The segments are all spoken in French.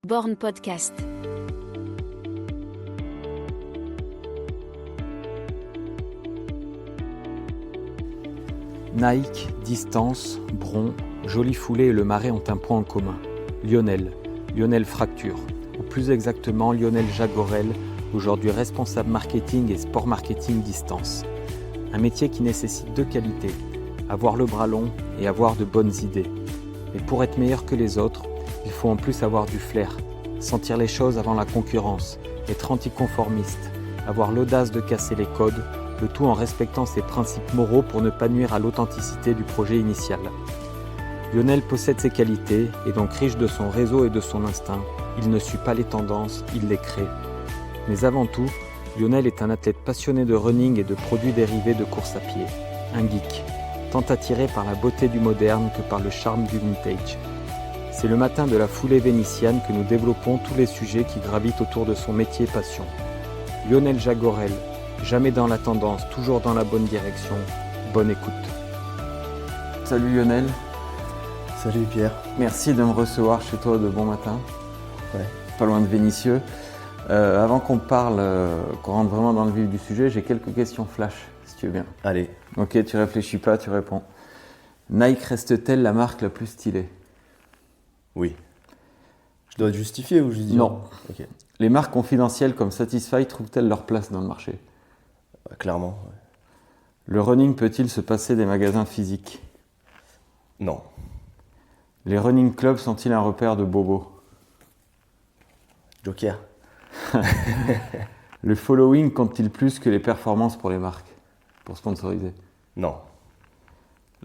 Born Podcast. Nike, Distance, Bron, Joli Foulé et Le Marais ont un point en commun. Lionel Fracture, ou plus exactement Lionel Jagorel, aujourd'hui responsable marketing et sport marketing Distance. Un métier qui nécessite deux qualités, avoir le bras long et avoir de bonnes idées. Mais pour être meilleur que les autres, il faut en plus avoir du flair, sentir les choses avant la concurrence, être anticonformiste, avoir l'audace de casser les codes, le tout en respectant ses principes moraux pour ne pas nuire à l'authenticité du projet initial. Lionel possède ces qualités et donc riche de son réseau et de son instinct, il ne suit pas les tendances, il les crée. Mais avant tout, Lionel est un athlète passionné de running et de produits dérivés de course à pied, un geek, tant attiré par la beauté du moderne que par le charme du vintage. C'est le matin de la foulée vénitienne que nous développons tous les sujets qui gravitent autour de son métier passion. Lionel Jagorel, jamais dans la tendance, toujours dans la bonne direction. Bonne écoute. Salut Lionel. Salut Pierre. Merci de me recevoir chez toi de bon matin. Ouais. Pas loin de Vénissieux. Avant qu'on parle, qu'on rentre vraiment dans le vif du sujet, j'ai quelques questions flash, si tu veux bien. Allez. Ok, tu réfléchis pas, tu réponds. Nike reste-t-elle la marque la plus stylée ? Oui. Je dois te justifier ou juste dire ? Non. Ok. Les marques confidentielles comme Satisfy trouvent-elles leur place dans le marché ? Clairement. Ouais. Le running peut-il se passer des magasins physiques ? Non. Les running clubs sont-ils un repère de bobos ? Joker. Le following compte-t-il plus que les performances pour les marques, pour sponsoriser ? Non.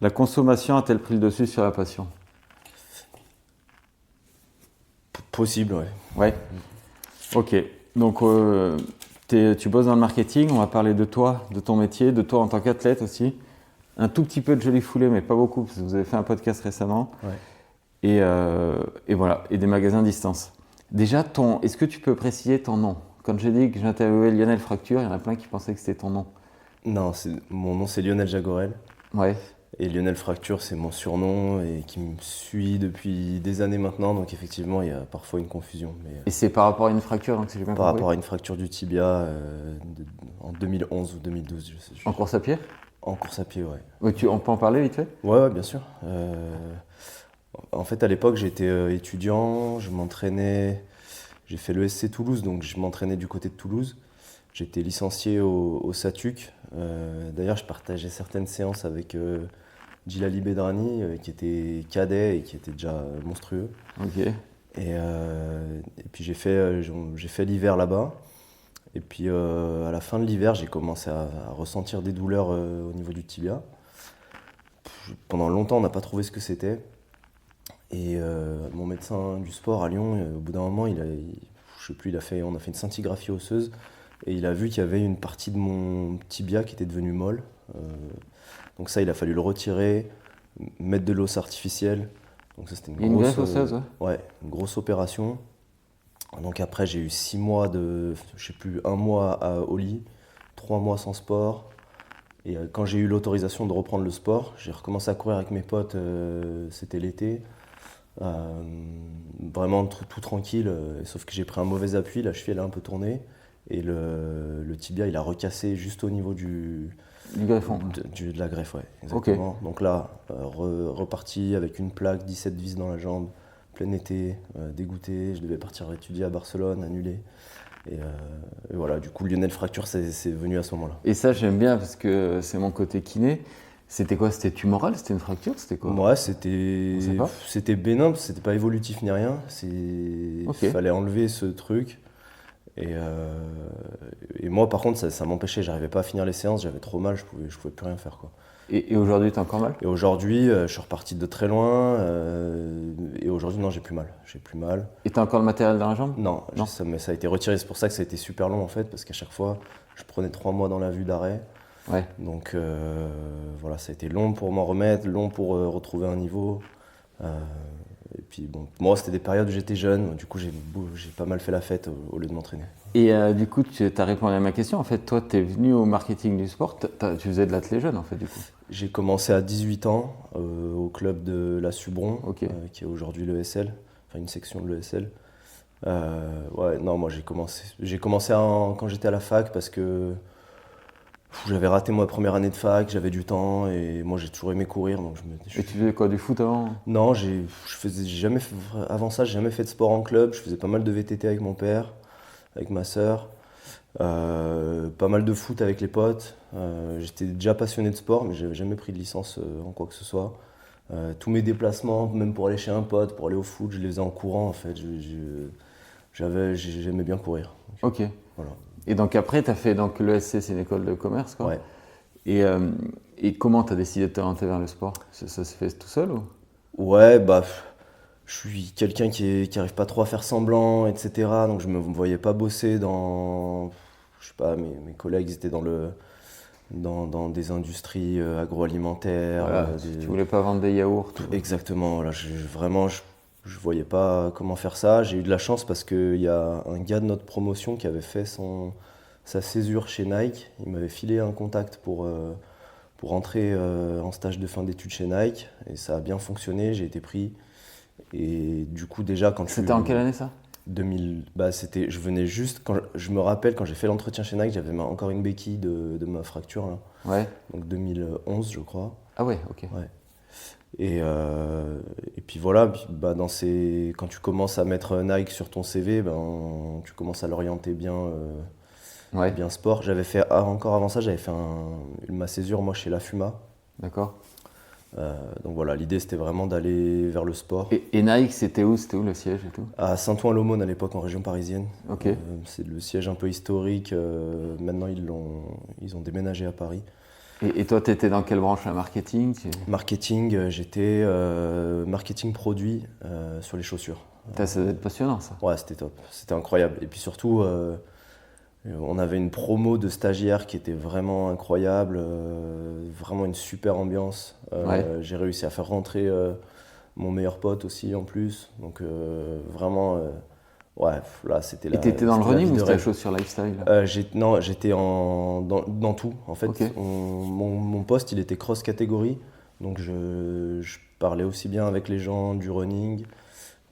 La consommation a-t-elle pris le dessus sur la passion ? Possible, ouais. Ouais. Ok. Donc, tu bosses dans le marketing. On va parler de toi, de ton métier, de toi en tant qu'athlète aussi. Un tout petit peu de Joli Foulé, mais pas beaucoup, parce que vous avez fait un podcast récemment. Ouais. Et voilà. Et des magasins distance. Déjà, est-ce que tu peux préciser ton nom ? Quand j'ai dit que j'interviewais Lionel Fracture, il y en a plein qui pensaient que c'était ton nom. Non, mon nom c'est Lionel Jagorel. Ouais. Et Lionel Fracture, c'est mon surnom et qui me suit depuis des années maintenant. Donc effectivement, il y a parfois une confusion. Mais, Et c'est par rapport à une fracture, donc si j'ai bien par compris. rapport à une fracture du tibia en 2011 ou 2012, je sais. En course à pied ? En course à pied, ouais. On peut en parler vite fait ? Ouais, bien sûr. En fait, à l'époque, j'étais étudiant, je m'entraînais, j'ai fait le SC Toulouse, donc je m'entraînais du côté de Toulouse. J'étais licencié au SATUC. D'ailleurs, je partageais certaines séances avec Djilali Bedrani, qui était cadet et qui était déjà monstrueux. Ok. Et puis j'ai fait l'hiver là-bas. Et puis à la fin de l'hiver, j'ai commencé à ressentir des douleurs au niveau du tibia. Pendant longtemps, on n'a pas trouvé ce que c'était. Et mon médecin du sport à Lyon, au bout d'un moment, on a fait une scintigraphie osseuse et il a vu qu'il y avait une partie de mon tibia qui était devenue molle. Donc ça, il a fallu le retirer, mettre de l'os artificiel. Donc ça, c'était une greffe osseuse, ouais. Ouais, une grosse opération. Donc après, j'ai eu 6 mois un mois au lit, 3 mois sans sport. Et quand j'ai eu l'autorisation de reprendre le sport, j'ai recommencé à courir avec mes potes, c'était l'été. Vraiment tout tranquille, sauf que j'ai pris un mauvais appui, la cheville elle a un peu tourné et le tibia il a recassé juste au niveau du greffon. De la greffe, ouais, exactement. Okay. Donc là, reparti avec une plaque, 17 vis dans la jambe, plein été, dégoûté, je devais partir étudier à Barcelone, annulé. Et voilà, du coup Lionel Fracture c'est venu à ce moment-là. Et ça j'aime bien parce que c'est mon côté kiné. C'était quoi ? C'était tumoral ? C'était une fracture ? C'était quoi ? Ouais, c'était bénin, c'était pas évolutif ni rien. Il fallait enlever ce truc. Et moi, par contre, ça m'empêchait. J'arrivais pas à finir les séances. J'avais trop mal. Je pouvais plus rien faire, quoi. Et aujourd'hui, t'as encore mal ? Et aujourd'hui, je suis reparti de très loin. Et aujourd'hui, non, j'ai plus mal. Et t'as encore le matériel dans la jambe ? Non. Mais ça a été retiré. C'est pour ça que ça a été super long, en fait, parce qu'à chaque fois, je prenais 3 mois dans la vue d'arrêt. Ouais. Donc voilà, ça a été long pour m'en remettre, long pour retrouver un niveau. Et puis bon, moi c'était des périodes où j'étais jeune, du coup j'ai pas mal fait la fête au lieu de m'entraîner. Et du coup, tu as répondu à ma question. En fait, toi, tu es venu au marketing du sport. Tu faisais de l'athlé jeune, en fait, du coup. J'ai commencé à 18 ans au club de la Subron, Okay. qui est aujourd'hui l'ESL, enfin une section de l'ESL. Ouais, non, moi j'ai commencé quand j'étais à la fac parce que j'avais raté ma première année de fac, j'avais du temps et moi j'ai toujours aimé courir. Donc Et tu faisais quoi, du foot avant? Non, j'ai jamais avant ça, j'ai jamais fait de sport en club. Je faisais pas mal de VTT avec mon père, avec ma sœur, pas mal de foot avec les potes. J'étais déjà passionné de sport, mais j'avais jamais pris de licence en quoi que ce soit. Tous mes déplacements, même pour aller chez un pote, pour aller au foot, je les faisais en courant en fait. J'aimais bien courir. Donc, Ok. voilà. Et donc après, tu as fait donc l'ESC, c'est une école de commerce, quoi. Ouais. Et comment tu as décidé de t'orienter vers le sport? Ça s'est fait tout seul ou? Ouais, bah, je suis quelqu'un qui arrive pas trop à faire semblant, etc. Donc je me voyais pas bosser dans, je sais pas, mes collègues ils étaient dans des industries agroalimentaires. Voilà, tu voulais pas vendre des yaourts ou... Exactement. Là, vraiment, je voyais pas comment faire ça. J'ai eu de la chance parce qu'il y a un gars de notre promotion qui avait fait sa césure chez Nike. Il m'avait filé un contact pour entrer en stage de fin d'études chez Nike. Et ça a bien fonctionné, j'ai été pris. Et du coup, déjà, quand C'était en quelle année ça? 2000, bah, je venais juste, je me rappelle quand j'ai fait l'entretien chez Nike, j'avais encore une béquille de ma fracture, là. Ouais. Donc 2011, je crois. Ah ouais, ok. Ouais. Et puis voilà, bah, quand tu commences à mettre Nike sur ton CV, ben, tu commences à l'orienter Ouais, bien sport. Encore avant ça, j'avais fait ma césure moi chez La Fuma. d'accord. Donc voilà, l'idée c'était vraiment d'aller vers le sport. Et Nike, c'était où? C'était où le siège et tout? À Saint-Ouen-l'Aumône à l'époque en région parisienne. Ok. C'est le siège un peu historique. Maintenant ils ont déménagé à Paris. Et toi, tu étais dans quelle branche? La marketing? Marketing, j'étais marketing produit sur les chaussures. Ça doit être passionnant ça. Ouais, c'était top, c'était incroyable. Et puis surtout, on avait une promo de stagiaires qui était vraiment incroyable, vraiment une super ambiance. Ouais. J'ai réussi à faire rentrer mon meilleur pote aussi en plus. Donc vraiment, ouais, là c'était Et t'étais dans le c'était la running vie ou de c'était la rêve. chaussure lifestyle? Non, j'étais dans tout. En fait, Ok. mon poste, il était cross catégorie. Donc je parlais aussi bien avec les gens du running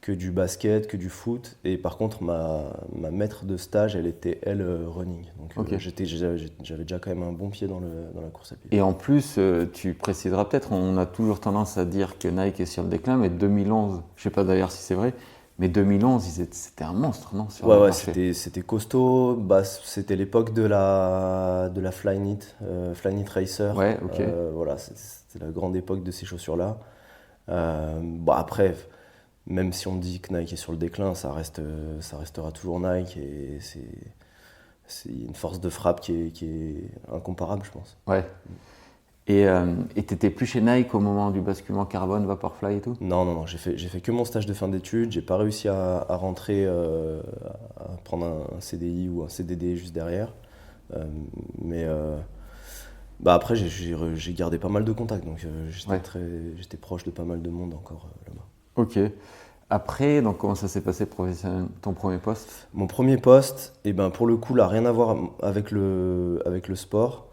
que du basket, que du foot. Et par contre, ma maître de stage, elle était, elle, running. Donc Ok. j'avais déjà quand même un bon pied dans la course à pied. Et en plus, tu préciseras peut-être, on a toujours tendance à dire que Nike est sur le déclin, mais 2011, je sais pas d'ailleurs si c'est vrai, mais 2011, c'était un monstre, non, sur le Ouais, marché. c'était costaud. Bah, c'était l'époque de la Flyknit, Flyknit Racer. Ouais, ok. Voilà, c'était la grande époque de ces chaussures-là. Bon, après, même si on dit que Nike est sur le déclin, ça restera toujours Nike et c'est une force de frappe qui est incomparable, je pense. Ouais. Et t'étais plus chez Nike au moment du basculement carbone, Vaporfly et tout? Non, non, non, j'ai fait que mon stage de fin d'études. J'ai pas réussi à rentrer, à prendre un CDI ou un CDD juste derrière. Mais bah après, j'ai gardé pas mal de contacts, donc Ouais. j'étais proche de pas mal de monde encore là-bas. Ok. Après, donc comment ça s'est passé professionnellement, ton premier poste? Mon premier poste, et ben pour le coup, là, rien à voir avec le sport.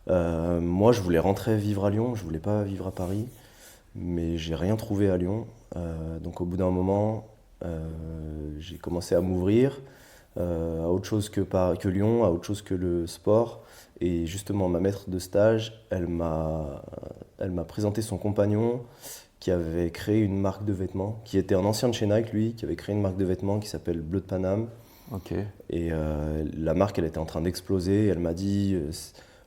Moi, je voulais rentrer vivre à Lyon, je voulais pas vivre à Paris, mais j'ai rien trouvé à Lyon. Donc au bout d'un moment, j'ai commencé à m'ouvrir à autre chose que Lyon, à autre chose que le sport. Et justement, ma maître de stage, elle m'a présenté son compagnon qui avait créé une marque de vêtements, qui était un ancien de chez Nike, lui, qui avait créé une marque de vêtements qui s'appelle Bleu de Paname. Ok. Et la marque, elle était en train d'exploser. Elle m'a dit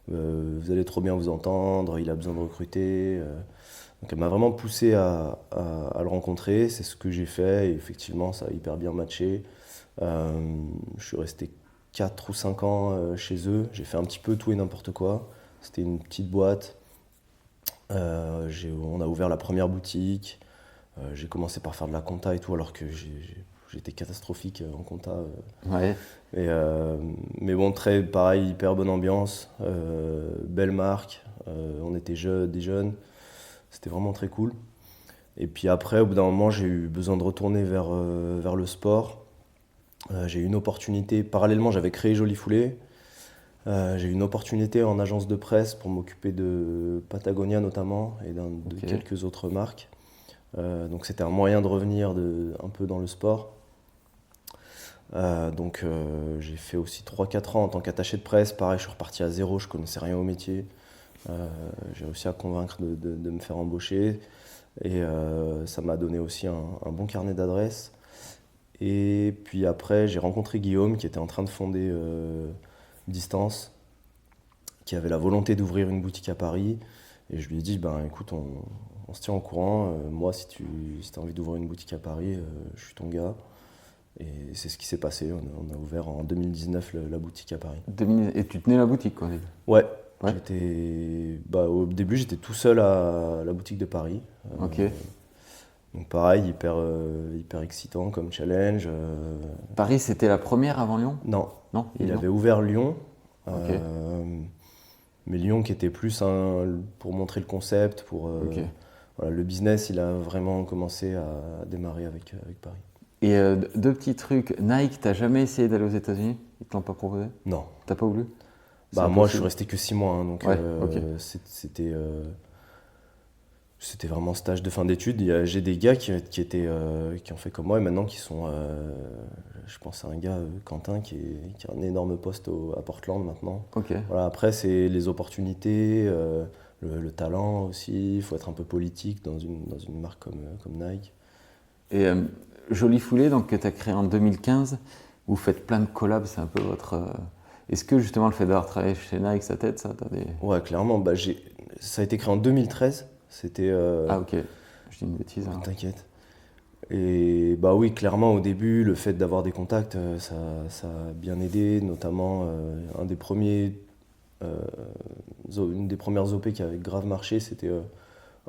vous allez trop bien vous entendre, il a besoin de recruter. Donc elle m'a vraiment poussé à le rencontrer. C'est ce que j'ai fait. Et effectivement, ça a hyper bien matché. Je suis resté 4 ou 5 ans chez eux. J'ai fait un petit peu tout et n'importe quoi. C'était une petite boîte. On a ouvert la première boutique. J'ai commencé par faire de la compta et tout, alors que j'étais catastrophique en compta. Ouais. Mais bon, pareil, hyper bonne ambiance, belle marque. On était des jeunes. C'était vraiment très cool. Et puis après, au bout d'un moment, j'ai eu besoin de retourner vers le sport. J'ai eu une opportunité. Parallèlement, j'avais créé Joli Foulée. J'ai eu une opportunité en agence de presse pour m'occuper de Patagonia notamment et de Ok. quelques autres marques. Donc c'était un moyen de revenir un peu dans le sport. Donc j'ai fait aussi 3-4 ans en tant qu'attaché de presse. Pareil, je suis reparti à zéro, je connaissais rien au métier. J'ai réussi à convaincre de me faire embaucher. Et ça m'a donné aussi un bon carnet d'adresses. Et puis après, j'ai rencontré Guillaume qui était en train de fonder Distance, qui avait la volonté d'ouvrir une boutique à Paris. Et je lui ai dit, ben écoute, on se tient au courant. Moi, si tu as envie d'ouvrir une boutique à Paris, je suis ton gars. Et c'est ce qui s'est passé. On a ouvert en 2019 la boutique à Paris. Et tu tenais la boutique, quoi. Ouais. Ouais. Au début, j'étais tout seul à la boutique de Paris. Ok. Donc pareil, hyper excitant comme challenge. Paris, c'était la première avant Lyon? Non, Non, il avait ouvert Lyon. Ok. Mais Lyon qui était plus pour montrer le concept, Ok. voilà, le business, il a vraiment commencé à démarrer avec Paris. Et deux petits trucs. Nike, t'as jamais essayé d'aller aux États-Unis? Ils te l'ont pas proposé? Non. T'as pas voulu? Bah moi, je suis resté que 6 mois, hein, donc Ouais, ok. c'était vraiment stage de fin d'études. J'ai des gars qui ont fait comme moi et maintenant qui sont, je pense à un gars, Quentin, qui a un énorme poste à Portland maintenant. Ok. Voilà, après, c'est les opportunités, le talent aussi. Il faut être un peu politique dans une marque comme Nike. Et Joli Foulé, donc, que tu as créé en 2015, vous faites plein de collabs, c'est un peu votre. Est-ce que justement le fait d'avoir travaillé chez Nike, ça t'aide, ça? Ouais, clairement. Bah, ça a été créé en 2013. C'était. Ah, ok. Je dis une bêtise. Alors. T'inquiète. Et bah oui, clairement, au début, le fait d'avoir des contacts, ça a bien aidé. Notamment, une des premières OP qui avait grave marché, c'était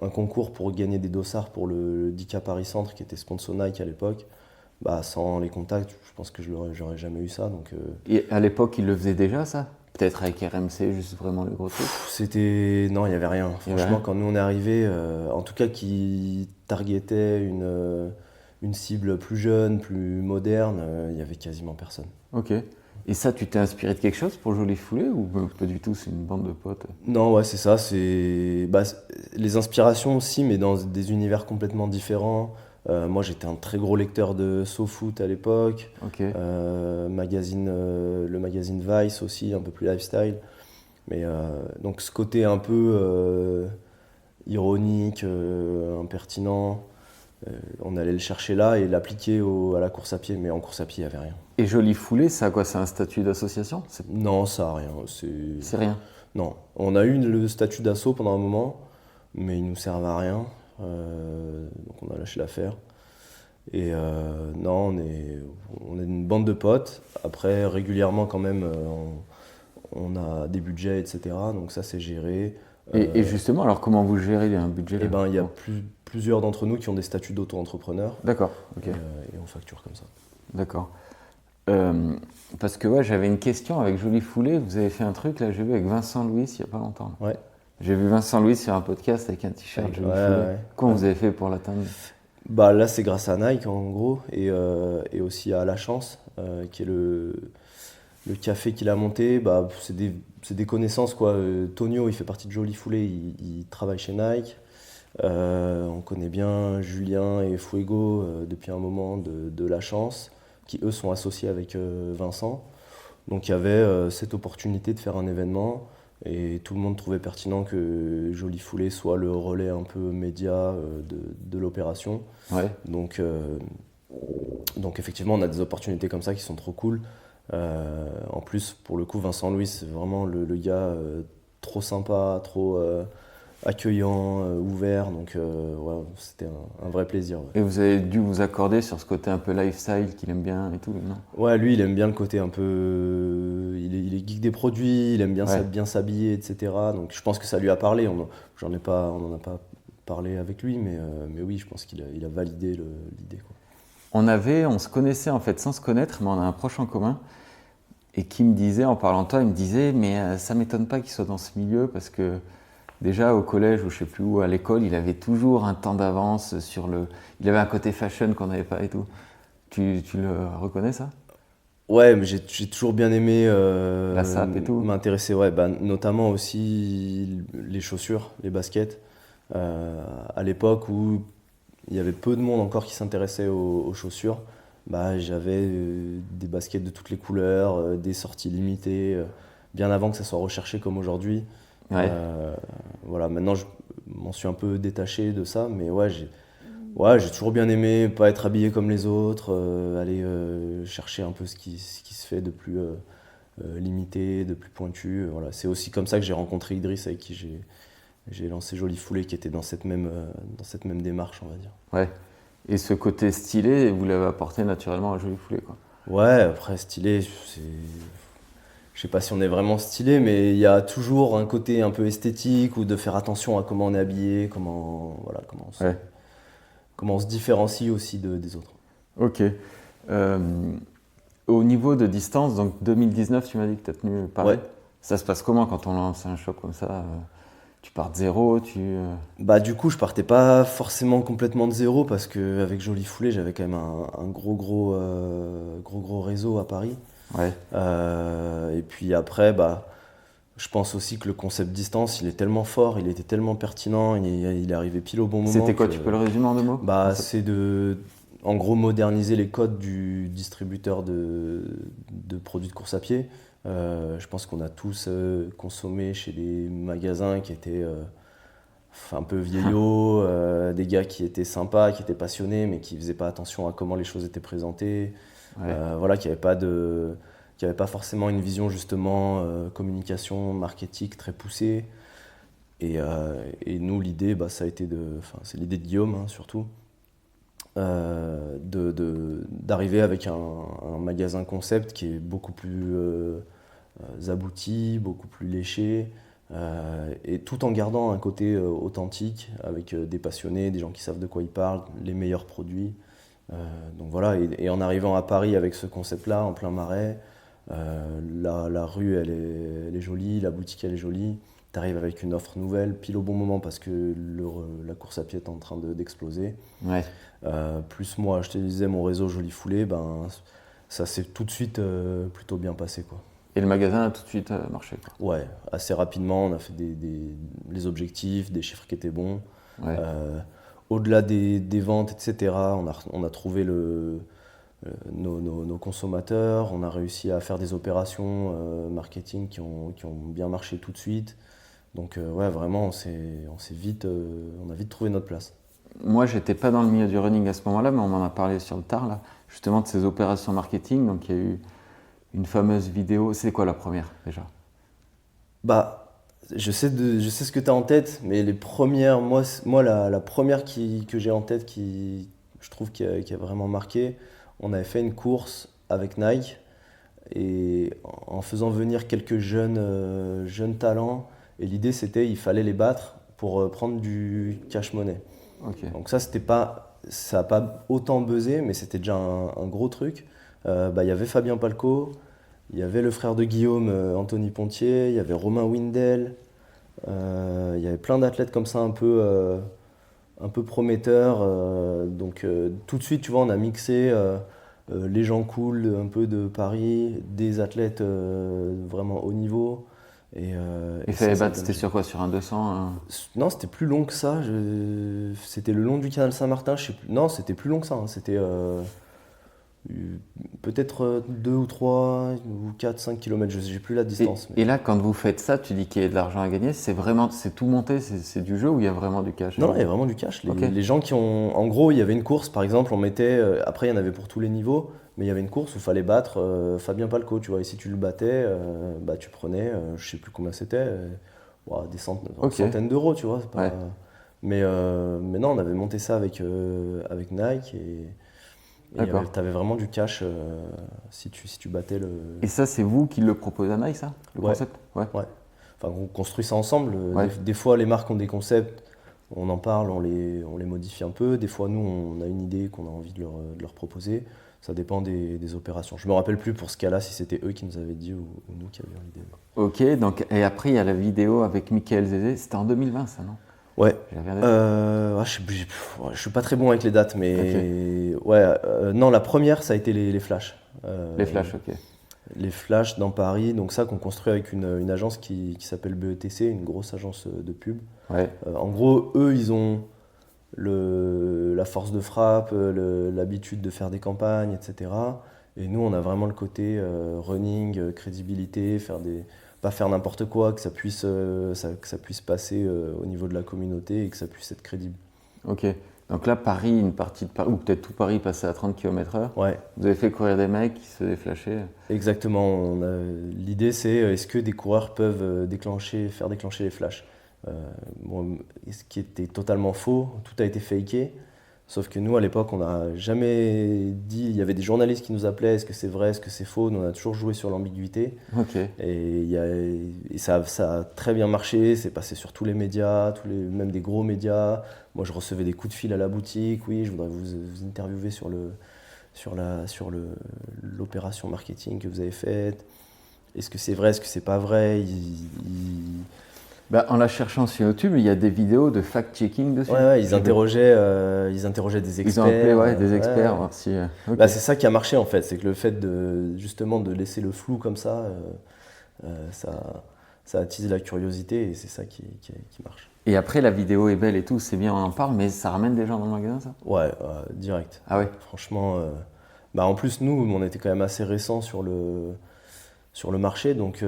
un concours pour gagner des dossards pour le 10K Paris Centre qui était sponsor Nike à l'époque. Bah, sans les contacts, je pense que j'aurais jamais eu ça. Donc, Et à l'époque, ils le faisaient déjà, ça? Peut-être avec RMC, juste vraiment le gros truc? non, il n'y avait rien. Il y avait Franchement, rien. quand nous on est arrivé, en tout cas qui targetait une cible plus jeune, plus moderne, il n'y avait quasiment personne. Ok. Et ça, tu t'es inspiré de quelque chose pour Joli Foulé ou pas du tout? C'est une bande de potes? Non, ouais, c'est ça. Les inspirations aussi, mais dans des univers complètement différents. Moi, j'étais un très gros lecteur de SoFoot à l'époque. Ok. Le magazine Vice aussi, un peu plus lifestyle. Mais donc ce côté un peu ironique, impertinent, on allait le chercher là et l'appliquer à la course à pied. Mais en course à pied, il n'y avait rien. Et Joli Foulé, ça a quoi? C'est un statut d'association? Non, ça a rien. C'est rien. Non, on a eu le statut d'assaut pendant un moment, mais il nous servait à rien. Donc on a lâché l'affaire. Et non, on est une bande de potes. Après, régulièrement quand même, on a des budgets, etc. Donc ça, c'est géré. Et justement, alors comment vous gérez un budget là? Eh ben, il y a plusieurs d'entre nous qui ont des statuts d'auto-entrepreneurs. D'accord, ok. Et on facture comme ça. D'accord. Parce que ouais, j'avais une question avec Joli Foulé. Vous avez fait un truc, là, j'ai vu avec Vincent Louis il n'y a pas longtemps. Ouais. J'ai vu Vincent Louis sur un podcast avec un t-shirt Joli Foulé. Ouais. Comment vous avez fait pour l'atteindre? Bah, là, c'est grâce à Nike en gros, et aussi à La Chance, qui est le café qu'il a monté. Bah, c'est des connaissances, quoi. Tonio, il fait partie de Joli Foulé, il travaille chez Nike. On connaît bien Julien et Fuego depuis un moment de La Chance, qui eux sont associés avec Vincent. Donc il y avait cette opportunité de faire un événement et tout le monde trouvait pertinent que Joli Foulé soit le relais un peu média de l'opération. Ouais. Donc effectivement on a des opportunités comme ça qui sont trop cool. En plus pour le coup Vincent Louis c'est vraiment le gars trop sympa, trop accueillant, ouvert, donc ouais, c'était un vrai plaisir. Ouais. Et vous avez dû vous accorder sur ce côté un peu lifestyle qu'il aime bien et tout, non? Ouais, lui il aime bien le côté un peu. Il est geek des produits, il aime bien, Ouais. bien s'habiller, etc. Donc je pense que ça lui a parlé. On n'en a pas parlé avec lui, mais oui, je pense qu'il a validé l'idée, quoi. On se connaissait en fait sans se connaître, mais on a un proche en commun. Et qui me disait, en parlant de toi, il me disait, mais ça m'étonne pas qu'il soit dans ce milieu parce que. Déjà au collège ou je sais plus où, à l'école, il avait toujours un temps d'avance sur le. Il avait un côté fashion qu'on n'avait pas et tout. Tu le reconnais ça? Ouais, mais j'ai toujours bien aimé La sape et tout. m'intéresser, ouais, bah, notamment aussi les chaussures, les baskets. À l'époque où il y avait peu de monde encore qui s'intéressait aux chaussures, Bah, j'avais des baskets de toutes les couleurs, des sorties limitées, bien avant que ça soit recherché comme aujourd'hui. Ouais. Voilà, maintenant je m'en suis un peu détaché de ça, mais ouais, j'ai toujours bien aimé pas être habillé comme les autres, aller chercher un peu ce qui se fait de plus limité, de plus pointu. Voilà. C'est aussi comme ça que j'ai rencontré Idriss, avec qui j'ai lancé Jolie Foulée, qui était dans cette même démarche, on va dire. Ouais. Et ce côté stylé, vous l'avez apporté naturellement à Jolie Foulée, quoi. Ouais, après stylé, je sais pas si on est vraiment stylé, mais il y a toujours un côté un peu esthétique ou de faire attention à comment on est habillé, voilà, Ouais. comment on se différencie aussi des autres. Ok. Au niveau de distance, donc 2019, tu m'as dit que tu as tenu Paris. Ouais. Ça se passe comment quand on lance un shop comme ça? Tu pars de zéro, Bah du coup, je partais pas forcément complètement de zéro parce qu'avec Jolie Foulée, j'avais quand même un gros réseau à Paris. Ouais. Et puis après, bah, je pense aussi que le concept distance, il est tellement fort, il était tellement pertinent, il est arrivé pile au bon moment. C'était quoi, tu peux le résumer en deux mots? Bah, c'est en gros, moderniser les codes du distributeur de produits de course à pied. Je pense qu'on a tous consommé chez des magasins qui étaient un peu vieillots, des gars qui étaient sympas, qui étaient passionnés, mais qui faisaient pas attention à comment les choses étaient présentées. Ouais. Voilà, qui avait pas forcément une vision justement communication, marketing très poussée. Et nous, l'idée, bah, ça a été c'est l'idée de Guillaume, hein, surtout, d'arriver avec un magasin concept qui est beaucoup plus abouti, beaucoup plus léché, et tout en gardant un côté authentique, avec des passionnés, des gens qui savent de quoi ils parlent, les meilleurs produits. Donc voilà, et en arrivant à Paris avec ce concept-là, en plein Marais, la rue elle est jolie, la boutique elle est jolie, tu arrives avec une offre nouvelle, pile au bon moment parce que la course à pied est en train d'exploser. Ouais. Plus moi, je te disais, mon réseau Jolie Foulée, ben, ça s'est tout de suite plutôt bien passé, quoi. Et le magasin a tout de suite marché, quoi. Ouais, assez rapidement, on a fait les objectifs, des chiffres qui étaient bons. Ouais. Au-delà des ventes, etc., on a trouvé nos consommateurs, on a réussi à faire des opérations marketing qui ont bien marché tout de suite. Donc ouais, vraiment, on a vite trouvé notre place. Moi, j'étais pas dans le milieu du running à ce moment-là, mais on m'en a parlé sur le tard, là, justement de ces opérations marketing. Donc, il y a eu une fameuse vidéo. C'est quoi la première, déjà? Bah, je sais ce que tu as en tête, mais les premières, moi la première que j'ai en tête, je trouve qui a vraiment marqué, on avait fait une course avec Nike, et en faisant venir quelques jeunes talents, et l'idée c'était il fallait les battre pour prendre du cash money. Ok. Donc ça n'a pas autant buzzé, mais c'était déjà un gros truc. Bah, il y avait Fabien Palco, il y avait le frère de Guillaume, Anthony Pontier, il y avait Romain Windel, il y avait plein d'athlètes comme ça un peu prometteurs. Donc tout de suite, tu vois, on a mixé les gens cool un peu de Paris, des athlètes vraiment haut niveau. Et fallait battre, c'était sur quoi? Sur un 200 Non, c'était plus long que ça. C'était le long du canal Saint-Martin. Je sais plus. Non, c'était plus long que ça, hein. C'était peut-être 2 ou 3 ou 4, 5 kilomètres. Je n'ai plus la distance. Et là, quand vous faites ça, tu dis qu'il y a de l'argent à gagner. C'est tout monté, c'est du jeu ou il y a vraiment du cash? Non, il y a vraiment du cash. Ok. Les gens qui ont. En gros, il y avait une course, par exemple, on mettait. Après, il y en avait pour tous les niveaux, mais il y avait une course où il fallait battre Fabien Palco, tu vois. Et si tu le battais, bah, tu prenais, je sais plus combien c'était, des Ok. centaines d'euros, tu vois. C'est pas- Ouais. Mais non, on avait monté ça avec Nike, et D'accord. tu avais vraiment du cash si tu battais le. Et ça, c'est vous qui le proposez à Nike, ça? Le Ouais. concept? Ouais. Ouais. Enfin, on construit ça ensemble. Ouais. Des fois, les marques ont des concepts, on en parle, on les modifie un peu. Des fois, nous, on a une idée qu'on a envie de leur proposer. Ça dépend des opérations. Je me rappelle plus pour ce cas-là si c'était eux qui nous avaient dit ou nous qui avions l'idée. Ok, donc, et après, il y a la vidéo avec Mickaël Zézé. C'était en 2020, ça, non? Ouais. J'ai regardé. Je suis pas très bon avec les dates, mais ouais. Non, la première, ça a été les flashs. Les flashs, ok. Les flashs dans Paris, donc ça qu'on construit avec une agence qui s'appelle BETC, une grosse agence de pub. Ouais. En gros, eux, ils ont la force de frappe, l'habitude de faire des campagnes, etc. Et nous, on a vraiment le côté running, crédibilité, pas faire n'importe quoi, que ça puisse passer au niveau de la communauté et que ça puisse être crédible. Ok. Donc là, Paris, une partie de Paris, ou peut-être tout Paris passait à 30 km/h. Ouais. Vous avez fait courir des mecs qui se faisaient flasher. Exactement. L'idée, c'est est-ce que des coureurs peuvent faire déclencher les flashs. Ce qui était totalement faux, tout a été faké. Sauf que nous, à l'époque, on n'a jamais dit. Il y avait des journalistes qui nous appelaient, est-ce que c'est vrai, est-ce que c'est faux. Nous, on a toujours joué sur l'ambiguïté. Ok. Et ça a très bien marché. C'est passé sur tous les médias, même des gros médias. Moi, je recevais des coups de fil à la boutique. Oui, je voudrais vous interviewer sur l'opération marketing que vous avez faite. Est-ce que c'est vrai, est-ce que c'est pas vrai? En la cherchant sur YouTube, il y a des vidéos de fact-checking dessus. Ouais, ils interrogeaient des experts. Ils ont appelé des experts. Voir si, okay. C'est ça qui a marché en fait, c'est que le fait justement de laisser le flou comme ça, ça attise la curiosité et c'est ça qui marche. Et après, la vidéo est belle et tout, c'est bien, on en parle, mais ça ramène des gens dans le magasin, ça? Ouais, direct. Ah ouais? Franchement, en plus, nous, on était quand même assez récents sur le marché, donc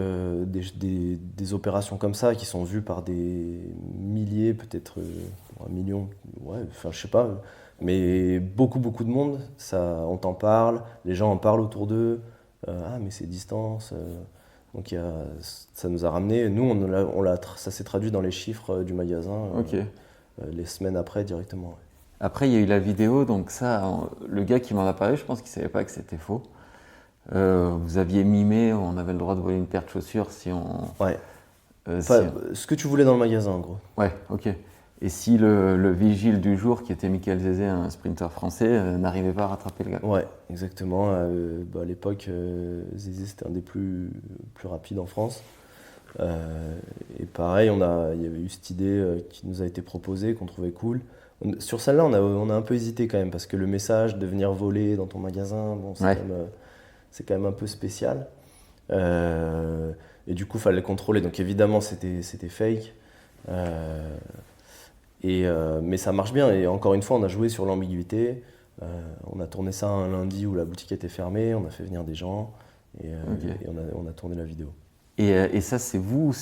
des opérations comme ça qui sont vues par des milliers, peut-être un million, je sais pas, mais beaucoup de monde, on t'en parle, les gens en parlent autour d'eux, mais c'est distance, donc ça nous a ramené, nous ça s'est traduit dans les chiffres du magasin, les semaines après directement. Ouais. Après il y a eu la vidéo, donc ça, le gars qui m'en a parlé, je pense qu'il savait pas que c'était faux. Vous aviez mimé, on avait le droit de voler une paire de chaussures si on... Ouais. Ce que tu voulais dans le magasin, en gros. Ouais, ok. Et si le vigile du jour, qui était Michael Zézé, un sprinter français, n'arrivait pas à rattraper le gars. Ouais, exactement. À l'époque, Zézé, c'était un des plus rapides en France. Et pareil, il y avait eu cette idée qui nous a été proposée, qu'on trouvait cool. Sur celle-là, on a un peu hésité quand même, parce que le message de venir voler dans ton magasin, c'est quand même un peu spécial. Et du coup, il fallait le contrôler. Donc évidemment, c'était fake. Mais ça marche bien. Et encore une fois, on a joué sur l'ambiguïté. On a tourné ça un lundi où la boutique était fermée. On a fait venir des gens. Et on a tourné la vidéo. Et ça, c'est vous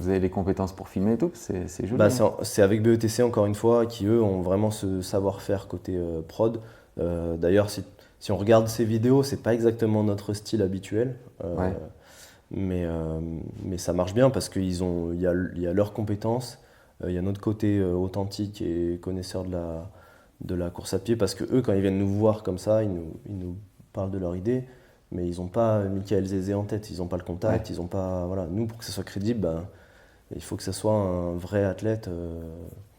avez les compétences pour filmer et tout? C'est joli. C'est avec BETC, encore une fois, qui eux ont vraiment ce savoir-faire côté prod. D'ailleurs, si on regarde ces vidéos, c'est pas exactement notre style habituel, mais ça marche bien parce qu'il y a leurs compétences, il y a notre côté authentique et connaisseur de la course à pied, parce que eux, quand ils viennent nous voir comme ça, ils nous parlent de leur idée, mais ils n'ont pas Michael Zézé en tête, ils n'ont pas le contact, ils ont pas, voilà. Nous, pour que ça soit crédible, il faut que ça soit un vrai athlète.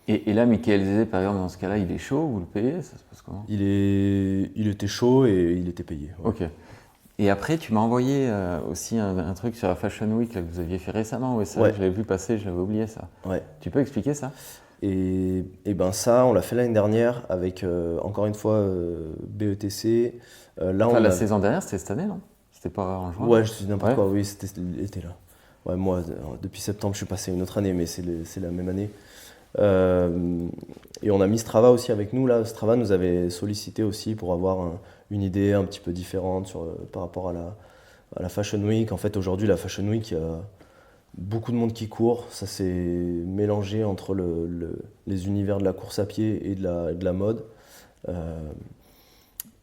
Et là, Michael Zézé, par exemple, dans ce cas-là, il est chaud, vous le payez? Ça se passe comment? Il était chaud et il était payé. Ouais. Ok. Et après, tu m'as envoyé aussi un truc sur la Fashion Week là, que vous aviez fait récemment. Ouais, ça, je l'avais vu passer, je l'avais oublié ça. Ouais. Tu peux expliquer ça? Et ça, on l'a fait l'année dernière avec, encore une fois, BETC. La saison dernière, c'était cette année, non? C'était pas en juin? Ouais, je dis n'importe quoi, oui, c'était l'été là. Ouais, moi, depuis septembre, je suis passé une autre année, mais c'est la même année. Et on a mis Strava aussi avec nous là. Strava nous avait sollicité aussi pour avoir une idée un petit peu différente par rapport à la Fashion Week. En fait, aujourd'hui, la Fashion Week, il y a beaucoup de monde qui court. Ça s'est mélangé entre les univers de la course à pied et de la mode.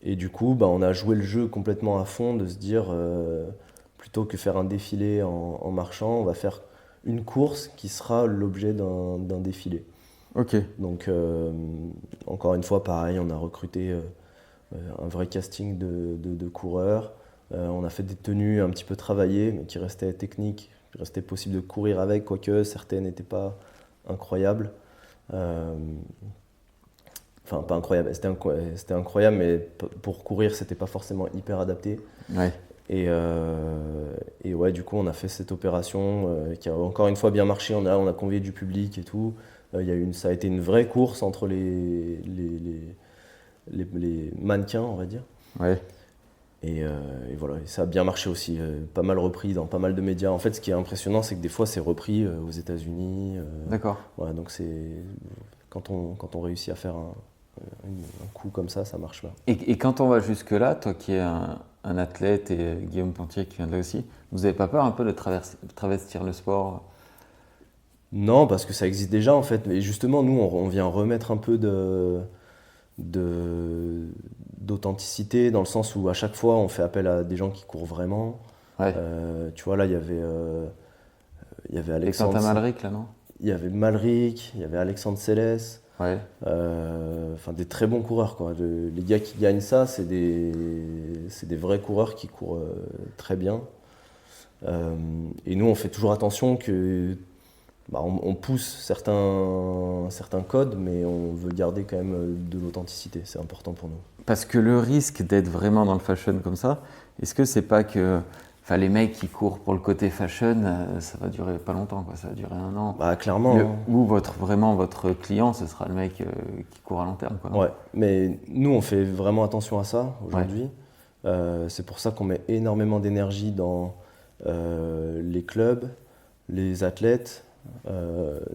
Et du coup, on a joué le jeu complètement à fond de se dire, plutôt que faire un défilé en marchant, on va faire une course qui sera l'objet d'un défilé. Ok. Donc, encore une fois, pareil, on a recruté un vrai casting de coureurs. On a fait des tenues un petit peu travaillées, mais qui restaient techniques, qui restait possible de courir avec, quoique certaines n'étaient pas incroyables. Enfin, pas incroyable, c'était incroyable, mais pour courir, c'était pas forcément hyper adapté. Ouais. Et ouais, du coup, on a fait cette opération qui a encore une fois bien marché. On a convié du public et tout. Ça a été une vraie course entre les mannequins, on va dire. Ouais. Et voilà, et ça a bien marché aussi. Pas mal repris dans pas mal de médias. En fait, ce qui est impressionnant, c'est que des fois, c'est repris aux États-Unis. D'accord. Ouais, donc quand on réussit à faire un coup comme ça marche bien. Et quand on va jusque-là, toi qui es un athlète et Guillaume Pontier qui vient de là aussi, vous n'avez pas peur un peu de travestir le sport? Non, parce que ça existe déjà en fait. Et justement, nous, on vient remettre un peu d'authenticité dans le sens où à chaque fois, on fait appel à des gens qui courent vraiment. Ouais. Tu vois, là, il y avait Alexandre. Et quand t'as Malric, là, non? Il y avait Malric, il y avait Alexandre Célès. Ouais. Enfin, des très bons coureurs, quoi. Les gars qui gagnent ça, c'est des vrais coureurs qui courent très bien. Et nous, on fait toujours attention que on pousse certains codes, mais on veut garder quand même de l'authenticité. C'est important pour nous. Parce que le risque d'être vraiment dans le fashion comme ça, est-ce que c'est pas que les mecs qui courent pour le côté fashion, ça va durer pas longtemps, quoi. Ça va durer 1 an. Clairement. Ou vraiment votre client, ce sera le mec qui court à long terme, quoi. Ouais, mais nous, on fait vraiment attention à ça aujourd'hui. C'est pour ça qu'on met énormément d'énergie dans les clubs, les athlètes.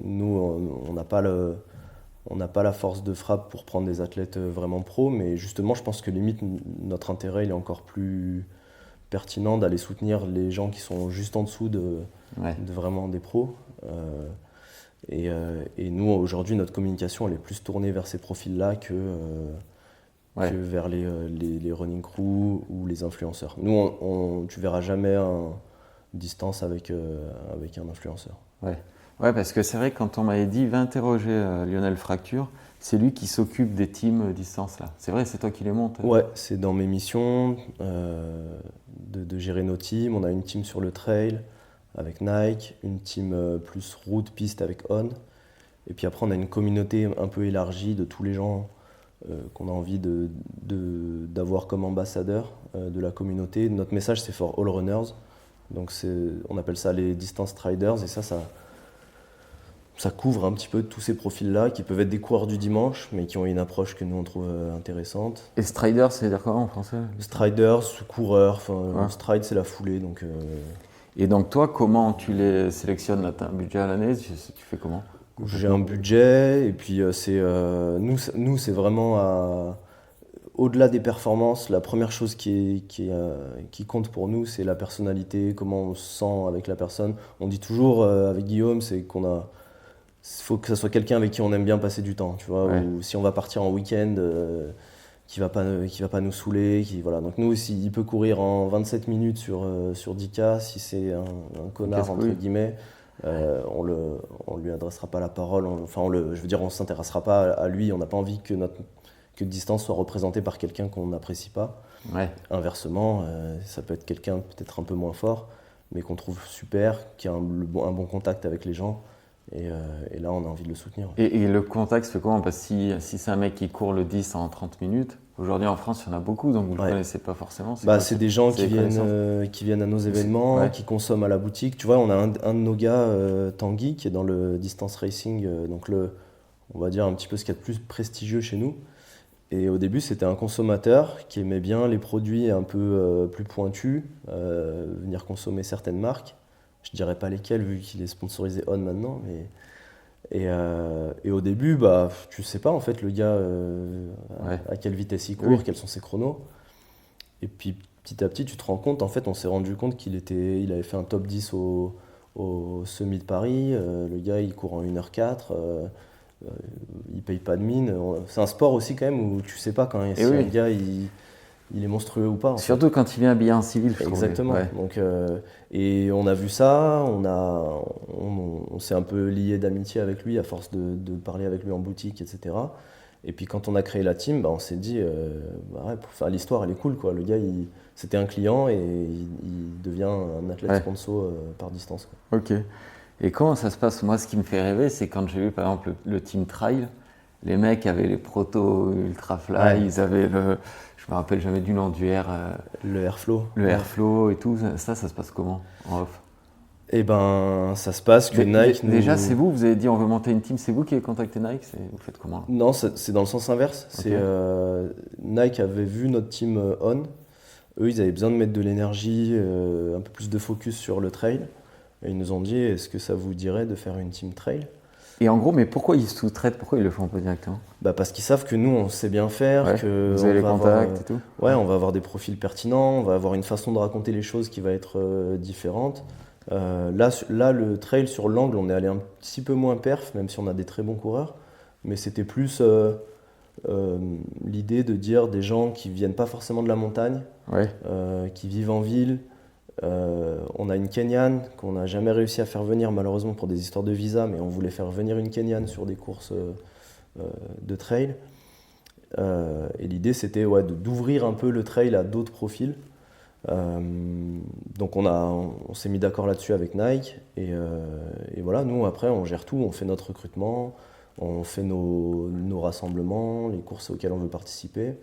Nous, on n'a pas la force de frappe pour prendre des athlètes vraiment pros, mais justement, je pense que limite, notre intérêt il est encore plus pertinent d'aller soutenir les gens qui sont juste en dessous de vraiment des pros. Et nous, aujourd'hui, notre communication, elle est plus tournée vers ces profils-là que vers les running crew ou les influenceurs. Nous, tu verras jamais une distance avec un influenceur. Ouais, parce que c'est vrai que quand on m'avait dit, va interroger Lionel Fracture, c'est lui qui s'occupe des teams distance là. C'est vrai, c'est toi qui les montes? Ouais, c'est dans mes missions de gérer nos teams. On a une team sur le trail avec Nike, une team plus route, piste avec On. Et puis après, on a une communauté un peu élargie de tous les gens qu'on a envie d'avoir comme ambassadeurs de la communauté. Notre message, c'est for all runners. Donc on appelle ça les distance striders. Et ça couvre un petit peu tous ces profils-là qui peuvent être des coureurs du dimanche, mais qui ont une approche que nous on trouve intéressante. Et strider, c'est dire quoi en français? Striders, coureurs, stride c'est la foulée. Donc, Et donc toi, comment tu les sélectionnes là? Tu as un budget à l'année? Tu fais comment? J'ai un budget, et puis nous c'est vraiment au-delà des performances, la première chose qui compte pour nous, c'est la personnalité, comment on se sent avec la personne. On dit toujours avec Guillaume, c'est faut que ça soit quelqu'un avec qui on aime bien passer du temps, tu vois. Ou si on va partir en week-end, qui va pas nous saouler, voilà. Donc nous, il peut courir en 27 minutes sur 10K, si c'est un connard entre guillemets, on lui adressera pas la parole. On s'intéressera pas à lui. On n'a pas envie que distance soit représentée par quelqu'un qu'on n'apprécie pas. Inversement, ça peut être quelqu'un peut-être un peu moins fort, mais qu'on trouve super, qui a un bon contact avec les gens. Et là, on a envie de le soutenir. Et le contact se fait comment? Parce que si c'est un mec qui court le 10 en 30 minutes, aujourd'hui en France, il y en a beaucoup, donc vous ne le connaissez pas forcément. C'est des gens qui viennent à nos événements, qui consomment à la boutique. Tu vois, on a un de nos gars, Tanguy, qui est dans le distance racing, donc on va dire un petit peu ce qu'il y a de plus prestigieux chez nous. Et au début, c'était un consommateur qui aimait bien les produits un peu plus pointus, venir consommer certaines marques. Je ne dirais pas lesquelles, vu qu'il est sponsorisé On maintenant. Et au début, tu ne sais pas en fait le gars à quelle vitesse il court, quels sont ses chronos. Et puis petit à petit, tu te rends compte, en fait, on s'est rendu compte qu'il avait fait un top 10 au Semi de Paris. Le gars, il court en 1h04. Il paye pas de mine. C'est un sport aussi quand même où tu sais pas quand un gars il est monstrueux ou pas. Surtout quand il vient habillé en civil. Exactement. Donc, et on a vu ça, on s'est un peu lié d'amitié avec lui à force de parler avec lui en boutique, etc. Et puis quand on a créé la team, on s'est dit, l'histoire elle est cool, quoi. Le gars, c'était un client et il devient un athlète sponsor par distance, quoi. Ok. Et comment ça se passe? Moi, ce qui me fait rêver, c'est quand j'ai vu par exemple le team trail, les mecs avaient les protos ultra fly, ils avaient je me rappelle jamais du nom du Air. Le Airflow. Le Airflow et tout, ça se passe comment en off? Eh ça se passe que Nike. Déjà, c'est vous avez dit on veut monter une team, c'est vous qui avez contacté Nike, vous faites comment là? Non, c'est dans le sens inverse. Okay. Nike avait vu notre team On. Eux, ils avaient besoin de mettre de l'énergie, un peu plus de focus sur le trail. Et ils nous ont dit, est-ce que ça vous dirait de faire une team trail? Et en gros, mais pourquoi ils sous-traitent? Pourquoi ils le font pas directement? Parce qu'ils savent que nous, on sait bien faire, Ouais, que vous avez on les va contacts et tout? on va avoir des profils pertinents, on va avoir une façon de raconter les choses qui va être différente. Là, le trail sur l'angle, on est allé un petit peu moins perf, même si on a des très bons coureurs. Mais c'était plus l'idée de dire des gens qui viennent pas forcément de la montagne, Ouais, qui vivent en ville. On a une Kenyane qu'on n'a jamais réussi à faire venir malheureusement pour des histoires de visa, mais on voulait faire venir une Kenyane sur des courses de trail. Et l'idée c'était d'ouvrir un peu le trail à d'autres profils. Donc on s'est mis d'accord là-dessus avec Nike et voilà, nous après on gère tout, on fait notre recrutement, on fait nos rassemblements, les courses auxquelles on veut participer.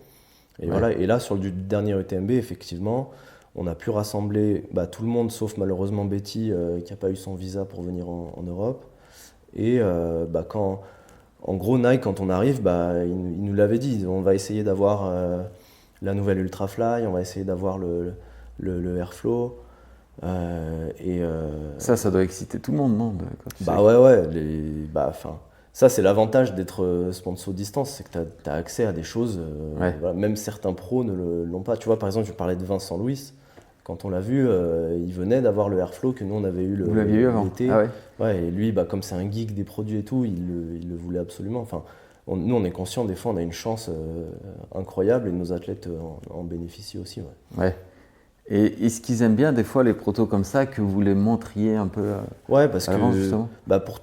Et voilà, et là sur le dernier UTMB, effectivement, on a pu rassembler tout le monde sauf malheureusement Betty qui n'a pas eu son visa pour venir en Europe. Et en gros Nike quand on arrive, il nous l'avait dit, on va essayer d'avoir la nouvelle Ultrafly, on va essayer d'avoir le Airflow. ça doit exciter tout le monde, non? Quand tu sais. Ça c'est l'avantage d'être sponsor distance, c'est que tu as accès à des choses, Ouais. voilà, même certains pros ne l'ont pas. Tu vois, par exemple, je parlais de Vincent Louis, quand on l'a vu, il venait d'avoir le Airflow que nous on avait eu Vous l'aviez eu avant? l'été. Ah ouais. Ouais, et lui, comme c'est un geek des produits et tout, il le voulait absolument. Enfin, nous on est conscients, des fois on a une chance incroyable et nos athlètes en bénéficient aussi. Ouais. Ouais. Et est-ce qu'ils aiment bien des fois les protos comme ça, que vous les montriez un peu Ouais, parce à l'avance, que justement? pour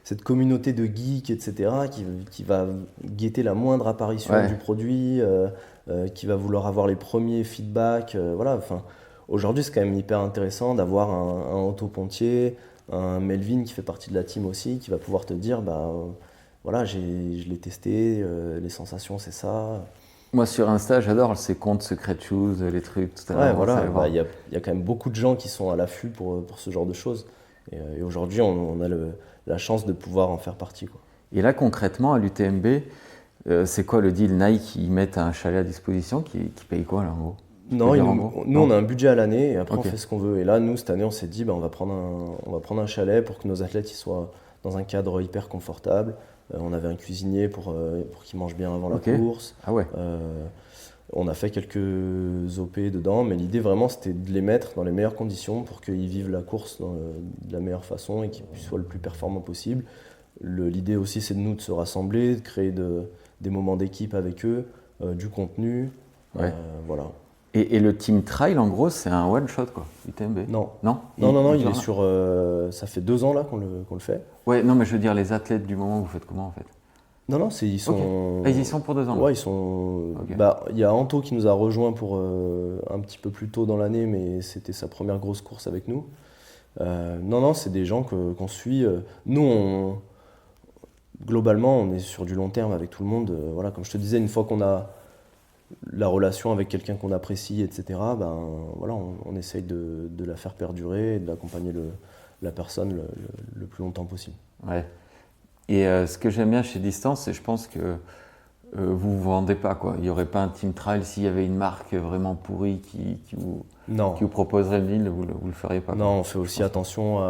cette communauté de geeks, etc., qui va guetter la moindre apparition Ouais. du produit, qui va vouloir avoir les premiers feedbacks, voilà. Enfin, aujourd'hui, c'est quand même hyper intéressant d'avoir un Otto Pontier, un Melvin qui fait partie de la team aussi, qui va pouvoir te dire, voilà, je l'ai testé, les sensations, c'est ça. Moi sur Insta, j'adore ces comptes Secret Shoes, les trucs, tout à Ouais, l'heure. voilà, il y a quand même beaucoup de gens qui sont à l'affût pour ce genre de choses. Et aujourd'hui, on a la chance de pouvoir en faire partie, quoi. Et là, concrètement, à l'UTMB, c'est quoi le deal? Nike, ils mettent un chalet à disposition qui paye quoi, là, en gros? Tu Non, peux dire, en gros? nous on a un budget à l'année et après Ok. on fait ce qu'on veut. Et là, nous, cette année, on s'est dit, on va prendre un chalet pour que nos athlètes ils soient dans un cadre hyper confortable. On avait un cuisinier pour qu'ils mangent bien avant Ok. la course. Ah ouais. On a fait quelques OP dedans, mais l'idée vraiment c'était de les mettre dans les meilleures conditions pour qu'ils vivent la course de la meilleure façon et qu'ils soient le plus performants possible. L'idée aussi c'est de nous de se rassembler, de créer des moments d'équipe avec eux, du contenu. Ouais. Voilà. Et le team trail, en gros, c'est un one shot, quoi, UTMB? Non. Non? Non, il est dure- sur. Ça fait 2 ans là qu'on le fait. Ouais, non, mais je veux dire, les athlètes du moment, vous faites comment, en fait? Non, ils sont. Ok. Ah, ils y sont pour 2 ans, là. Ouais, ils sont. Ok. Il y a Anto qui nous a rejoint pour un petit peu plus tôt dans l'année, mais c'était sa première grosse course avec nous. Non, c'est des gens qu'on suit. Nous, globalement, on est sur du long terme avec tout le monde. Voilà, comme je te disais, une fois qu'on a la relation avec quelqu'un qu'on apprécie, etc., voilà, on essaye de la faire perdurer et de l'accompagner la personne le plus longtemps possible. Ouais. Et ce que j'aime bien chez Distance, c'est je pense que vous ne vous vendez pas, quoi. Il n'y aurait pas un team trail s'il y avait une marque vraiment pourrie qui vous proposerait le deal, vous le feriez pas, quoi. Non, on fait aussi attention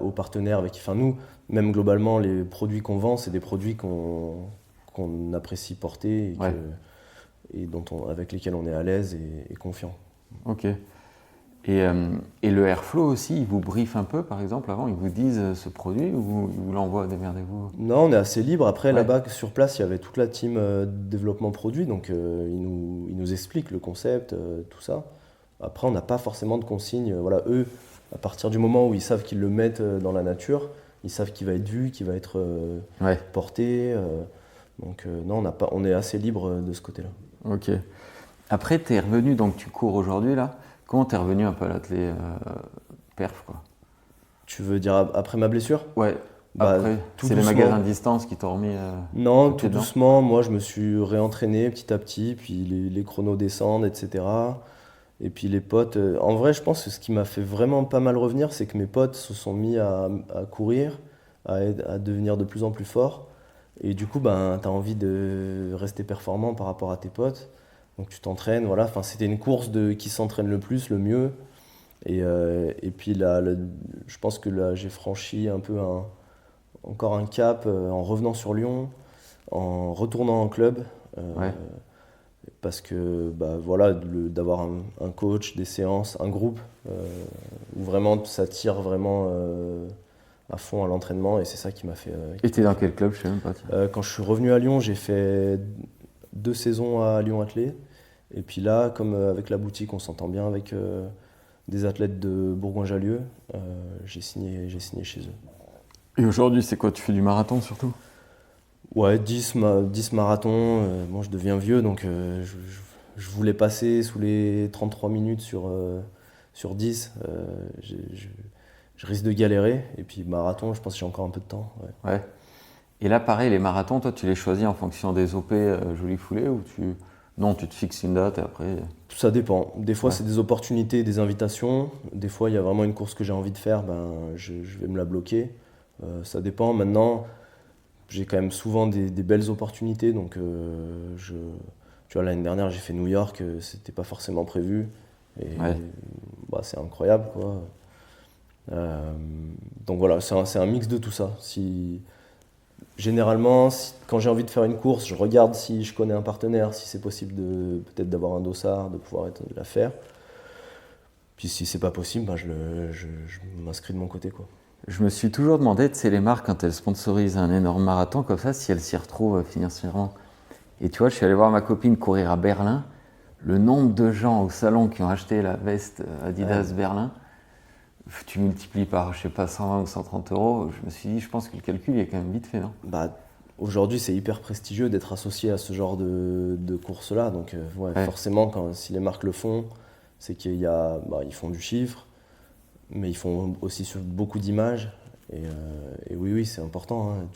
aux partenaires avec qui. Enfin, nous, même globalement, les produits qu'on vend, c'est des produits qu'on apprécie porter et avec lesquels on est à l'aise et confiant. Ok. Et le Airflow aussi, ils vous briefent un peu, par exemple, avant, ils vous disent ce produit ou ils vous l'envoient, démerdez-vous? Non, on est assez libre. Après, Ouais. là-bas, sur place, il y avait toute la team développement produit, donc ils nous expliquent le concept, tout ça. Après, on n'a pas forcément de consignes. Voilà, eux, à partir du moment où ils savent qu'ils le mettent dans la nature, ils savent qu'il va être vu, qu'il va être Ouais. porté. Donc non, on est assez libre de ce côté-là. Ok. Après, tu es revenu, donc tu cours aujourd'hui, là. Comment tu es revenu un peu à l'athlé perf, quoi? Tu veux dire après ma blessure? Ouais. Bah, Après, tout c'est les doucement. magasins de distance qui t'ont remis. Non, le tout pied dedans. doucement. Moi, je me suis réentraîné petit à petit, puis les chronos descendent, etc. Et puis les potes. En vrai, je pense que ce qui m'a fait vraiment pas mal revenir, c'est que mes potes se sont mis à courir, à devenir de plus en plus forts. Et du coup, tu as envie de rester performant par rapport à tes potes. Donc tu t'entraînes, voilà. Enfin, c'était une course qui s'entraîne le plus, le mieux. Et puis là, je pense que là, j'ai franchi un peu encore un cap en revenant sur Lyon, en retournant en club. Ouais. Parce que bah, voilà, d'avoir un coach, des séances, un groupe, où vraiment ça tire vraiment à fond à l'entraînement, et c'est ça qui m'a fait. Et t'es dans quel club? Je sais même pas. Tiens. Quand je suis revenu à Lyon, j'ai fait 2 saisons à Lyon Athlé. Et puis là, comme avec la boutique, on s'entend bien avec des athlètes de Bourgoin-Jallieu, j'ai signé chez eux. Et aujourd'hui, c'est quoi? Tu fais du marathon surtout? Ouais, 10 marathons. Bon, je deviens vieux, donc je voulais passer sous les 33 minutes sur 10. Je risque de galérer. Et puis marathon, je pense que j'ai encore un peu de temps. Ouais. Ouais. Et là, pareil, les marathons, toi, tu les choisis en fonction des OP Jolie Foulée ou tu... Non, tu te fixes une date et après... Ça dépend. Des fois, Ouais. c'est des opportunités, des invitations. Des fois, il y a vraiment une course que j'ai envie de faire, ben, je vais me la bloquer. Ça dépend. Maintenant, j'ai quand même souvent des belles opportunités. Donc, tu vois, l'année dernière, j'ai fait New York, c'était pas forcément prévu. Et Ouais. bah, c'est incroyable, quoi. Donc voilà, c'est un mix de tout ça. Généralement, quand j'ai envie de faire une course, je regarde si je connais un partenaire, si c'est possible peut-être d'avoir un dossard, de pouvoir la faire. Puis si c'est pas possible, ben je m'inscris de mon côté, quoi. Je me suis toujours demandé, tu sais, les marques, quand elles sponsorisent un énorme marathon comme ça, si elles s'y retrouvent financièrement. Et tu vois, je suis allé voir ma copine courir à Berlin. Le nombre de gens au salon qui ont acheté la veste Adidas Ouais. Berlin, tu multiplies par, je sais pas, 120 ou 130 euros. Je me suis dit, je pense que le calcul est quand même vite fait, non? Bah, aujourd'hui, c'est hyper prestigieux d'être associé à ce genre de course-là. Donc, ouais, Ouais. forcément, si les marques le font, c'est ils font du chiffre, mais ils font aussi sur beaucoup d'images. Et oui, oui, c'est important, hein.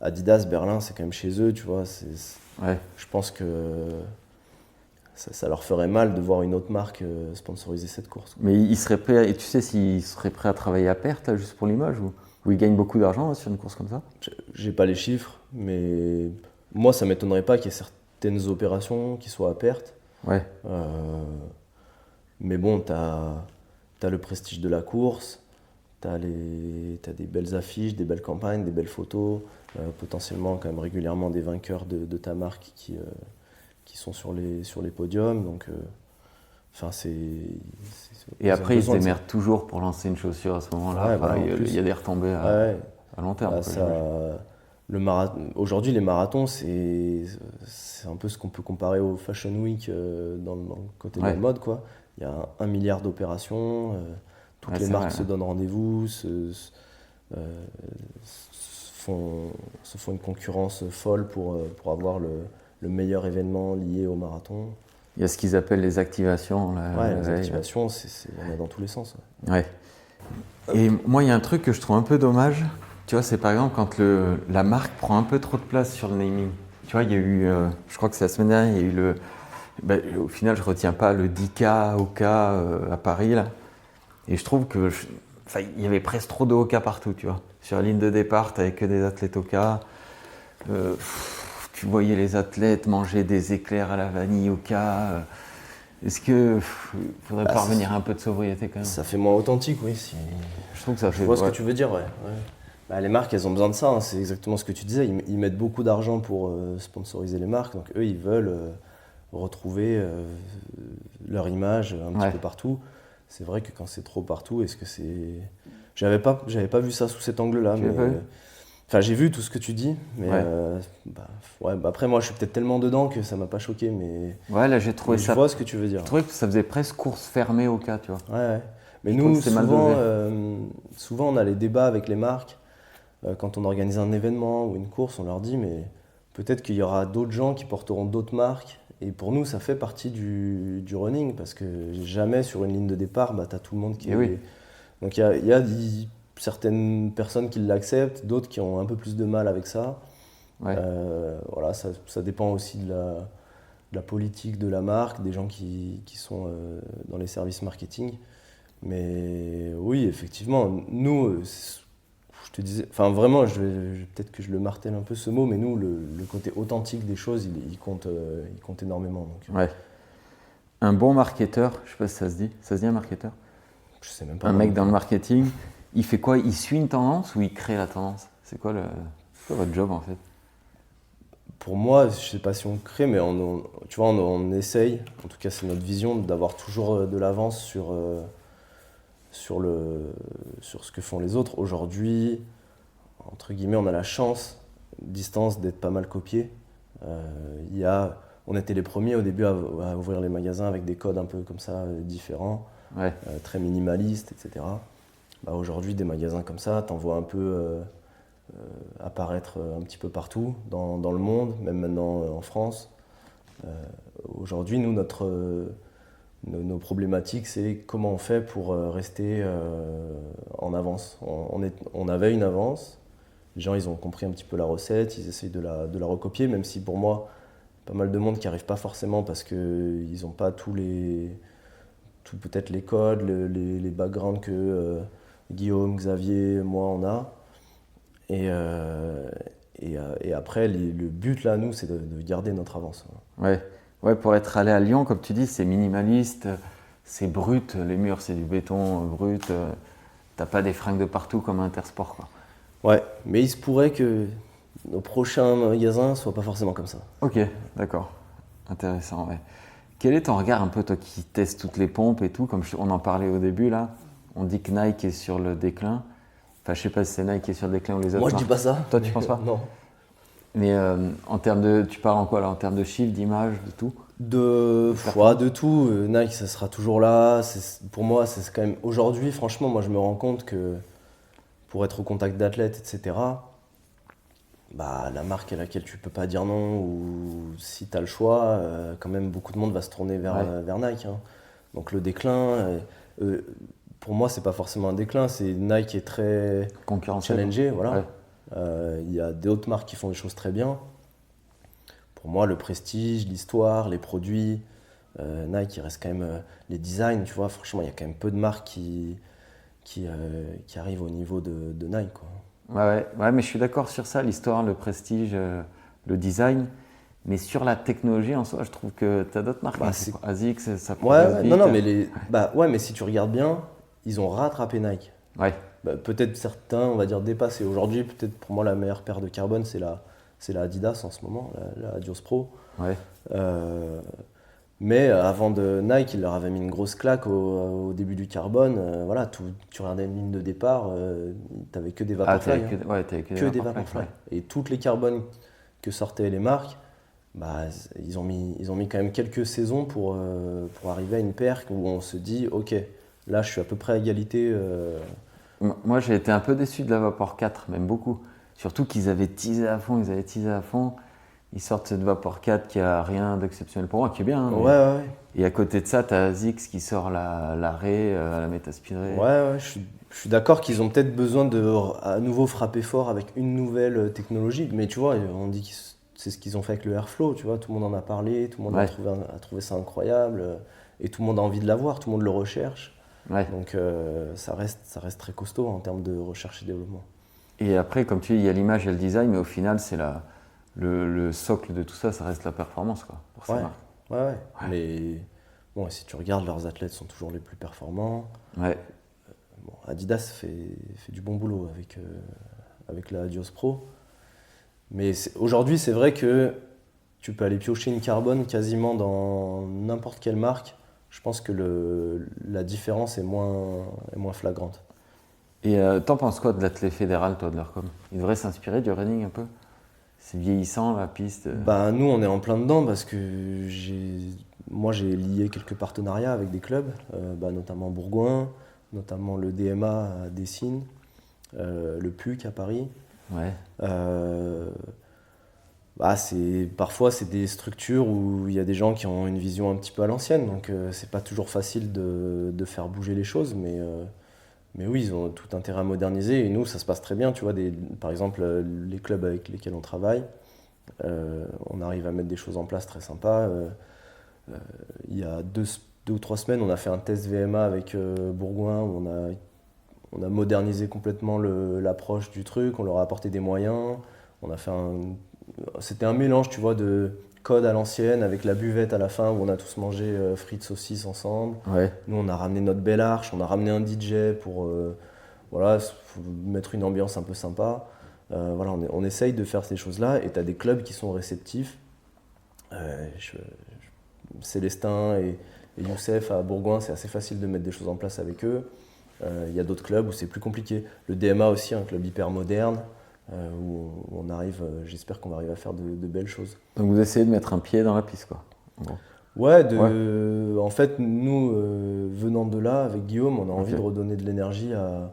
Adidas, Berlin, c'est quand même chez eux, tu vois. Ouais. Je pense que ça leur ferait mal de voir une autre marque sponsoriser cette course, quoi. Mais ils seraient prêts, et tu sais s'ils seraient prêts à travailler à perte, là, juste pour l'image, ou ils gagnent beaucoup d'argent là, sur une course comme ça? J'ai pas les chiffres, mais moi, ça m'étonnerait pas qu'il y ait certaines opérations qui soient à perte. Ouais. Euh, mais bon, t'as le prestige de la course, t'as des belles affiches, des belles campagnes, des belles photos, potentiellement quand même régulièrement des vainqueurs de ta marque qui sont sur les podiums. Donc, enfin, Et après, ils se besoin de ça. démerdent toujours pour lancer une chaussure à ce moment-là. Ouais, Enfin, voilà, en il plus. y a des retombées Ouais, à long terme, bah, quoi, ça, j'imagine. aujourd'hui, les marathons, c'est un peu ce qu'on peut comparer au Fashion Week dans le côté de la Ouais. mode, quoi. Il y a 1 milliard d'opérations, toutes Ouais, les c'est marques vrai, se ouais. donnent rendez-vous, euh, se font une concurrence folle pour avoir le meilleur événement lié au marathon. Il y a ce qu'ils appellent les activations. Là, Ouais, la les veille. activations, il y en a dans tous les sens. Ouais. Ouais. Et moi, il y a un truc que je trouve un peu dommage. Tu vois, c'est par exemple quand la marque prend un peu trop de place sur le naming. Tu vois, il y a eu, je crois que c'est la semaine dernière, il y a eu au final, je retiens pas le 10K OK à Paris là. Et je trouve que, enfin, il y avait presque trop de OK partout, tu vois. Sur la ligne de départ, t'avais que des athlètes OK. Tu voyais les athlètes manger des éclairs à la vanille OK. Est-ce que faudrait Bah, parvenir à un peu de sobriété quand même? ça fait moins authentique, oui. Je trouve que ça Je fait. vois ce que Ouais. tu veux dire, ouais. Ouais. Bah, les marques, elles ont besoin de ça, hein. C'est exactement ce que tu disais. Ils mettent beaucoup d'argent pour sponsoriser les marques. Donc eux, ils veulent retrouver leur image un petit Ouais. peu partout. C'est vrai que quand c'est trop partout, est-ce que c'est... J'avais pas vu ça sous cet angle-là. Tu Mais l'as pas vu? enfin, j'ai vu tout ce que tu dis. Mais Ouais. ouais, bah, après, moi, je suis peut-être tellement dedans que ça m'a pas choqué. Ouais, là j'ai trouvé Mais je ça. vois ce que tu veux dire. Je trouvais que ça faisait presque course fermée au cas, tu vois. Ouais, ouais. Mais Je trouve nous, que c'est mal dosé. souvent, on a les débats avec les marques. Quand on organise un événement ou une course, on leur dit, mais peut-être qu'il y aura d'autres gens qui porteront d'autres marques. Et pour nous, ça fait partie du running, parce que jamais sur une ligne de départ, bah, tu as tout le monde qui Et est... oui. Donc il y a certaines personnes qui l'acceptent, d'autres qui ont un peu plus de mal avec ça. Ouais. Voilà, ça dépend aussi de la politique de la marque, des gens qui sont dans les services marketing. Mais oui, effectivement, nous, je te disais, enfin vraiment, peut-être que je le martèle un peu ce mot, mais nous, le côté authentique des choses, il compte énormément. Donc, Ouais. Un bon marketeur, je sais pas si ça se dit. Ça se dit un marketeur? Je sais même pas. Un mec dans le marketing, il fait quoi? Il suit une tendance ou il crée la tendance? C'est quoi votre job en fait? Pour moi, je sais pas si on crée, mais tu vois, on essaye, en tout cas c'est notre vision, d'avoir toujours de l'avance sur ce que font les autres. Aujourd'hui, entre guillemets, on a la chance, distance, d'être pas mal copié. On était les premiers au début à ouvrir les magasins avec des codes un peu comme ça, différents, Ouais. très minimalistes, etc. Bah, aujourd'hui, des magasins comme ça, t'en vois un peu apparaître un petit peu partout dans le monde, même maintenant en France. Aujourd'hui, nous, nos problématiques, c'est comment on fait pour rester en avance. On avait une avance, les gens ils ont compris un petit peu la recette, ils essayent de la recopier, même si pour moi, pas mal de monde qui n'arrive pas forcément parce qu'ils n'ont pas peut-être les codes, les backgrounds que Guillaume, Xavier, moi on a. Et après, le but là, nous, c'est de garder notre avance. Ouais. Ouais, pour être allé à Lyon, comme tu dis, c'est minimaliste, c'est brut, les murs c'est du béton brut, t'as pas des fringues de partout comme Intersport quoi. Ouais, mais il se pourrait que nos prochains magasins soient pas forcément comme ça. Ok, d'accord. Intéressant, ouais. Quel est ton regard un peu, toi qui testes toutes les pompes et tout, comme on en parlait au début là, on dit que Nike est sur le déclin. Enfin, je sais pas si c'est Nike qui est sur le déclin ou les autres. Moi, je dis pas ça. Toi, tu penses pas? Non. Mais en termes de, tu parles en quoi là? En termes de chiffres, d'image, de tout? De tout. Nike, ça sera toujours là. Pour moi, c'est quand même. Aujourd'hui, franchement, moi, je me rends compte que pour être au contact d'athlètes, etc., bah, la marque à laquelle tu peux pas dire non, ou si tu as le choix, quand même, beaucoup de monde va se tourner vers Nike. Hein. Donc, le déclin, pour moi, c'est pas forcément un déclin. C'est Nike qui est très challengé. Voilà. Ouais. Il y a d'autres marques qui font des choses très bien. Pour moi, le prestige, l'histoire, les produits, Nike, il reste quand même les designs, tu vois. Franchement, il y a quand même peu de marques qui arrivent au niveau de Nike, quoi. Ouais, mais je suis d'accord sur ça, l'histoire, le prestige, le design. Mais sur la technologie en soi, je trouve que tu as d'autres marques. Bah, ASICS, ça progresse vite. Non, mais si tu regardes bien, ils ont rattrapé Nike. Ouais. Bah, peut-être certains, on va dire, dépassés. Aujourd'hui, peut-être pour moi, la meilleure paire de carbone, c'est la Adidas en ce moment, la Adios Pro. Ouais. Mais avant de Nike, il leur avait mis une grosse claque au début du carbone. Voilà, tu regardais une ligne de départ, tu n'avais que des Vaporfly. T'avais que des Vaporfly. Ouais. Et toutes les carbones que sortaient les marques, bah, ils ont mis quand même quelques saisons pour arriver à une paire où on se dit, ok, là je suis à peu près à égalité. Moi j'ai été un peu déçu de la Vapor 4, même beaucoup. Surtout qu'ils avaient teasé à fond, Ils sortent cette Vapor 4 qui a rien d'exceptionnel pour moi, qui est bien. Hein, ouais. Et à côté de ça, tu as ASICS qui sort la Ray, la Metaspin Ray. Ouais, je suis d'accord qu'ils ont peut-être besoin de à nouveau frapper fort avec une nouvelle technologie. Mais tu vois, on dit que c'est ce qu'ils ont fait avec le Airflow, tu vois, tout le monde en a parlé, tout le monde a trouvé ça incroyable, et tout le monde a envie de l'avoir, tout le monde le recherche. Ouais. Donc ça reste très costaud en termes de recherche et développement. Et après, comme tu dis, il y a l'image et le design, mais au final, c'est le socle de tout ça, ça reste la performance, quoi, pour ces marques. Ouais. Mais bon, si tu regardes, leurs athlètes sont toujours les plus performants. Ouais. Bon, Adidas fait du bon boulot avec la Adios Pro. Mais aujourd'hui, c'est vrai que tu peux aller piocher une carbone quasiment dans n'importe quelle marque. Je pense que la différence est moins flagrante. Et t'en penses quoi de l'athlète fédéral, toi, de leur com? Il devrait s'inspirer du running un peu? C'est vieillissant, la piste. Bah, nous, on est en plein dedans parce que moi, j'ai lié quelques partenariats avec des clubs, notamment Bourgoin, notamment le DMA à Dessines, le PUC à Paris. Ouais. Parfois, c'est des structures où il y a des gens qui ont une vision un petit peu à l'ancienne, donc c'est pas toujours facile de faire bouger les choses, mais oui, ils ont tout intérêt à moderniser, et nous, ça se passe très bien, tu vois, par exemple, les clubs avec lesquels on travaille, on arrive à mettre des choses en place très sympas. Il y a deux ou 3 semaines, on a fait un test VMA avec Bourgoin, où on a modernisé complètement l'approche du truc, on leur a apporté des moyens, on a fait c'était un mélange, tu vois, de code à l'ancienne avec la buvette à la fin où on a tous mangé frites saucisses ensemble. Ouais. Nous, on a ramené notre belle arche, on a ramené un DJ pour voilà, mettre une ambiance un peu sympa. Voilà, on essaye de faire ces choses-là et tu as des clubs qui sont réceptifs. Célestin et Youssef à Bourgoin, c'est assez facile de mettre des choses en place avec eux. Il y a d'autres clubs où c'est plus compliqué. Le DMA aussi, un club hyper moderne, où on arrive, j'espère qu'on va arriver à faire de belles choses. Donc vous essayez de mettre un pied dans la piste, quoi. Bon. Ouais, en fait, nous, venant de là, avec Guillaume, on a envie de redonner de l'énergie à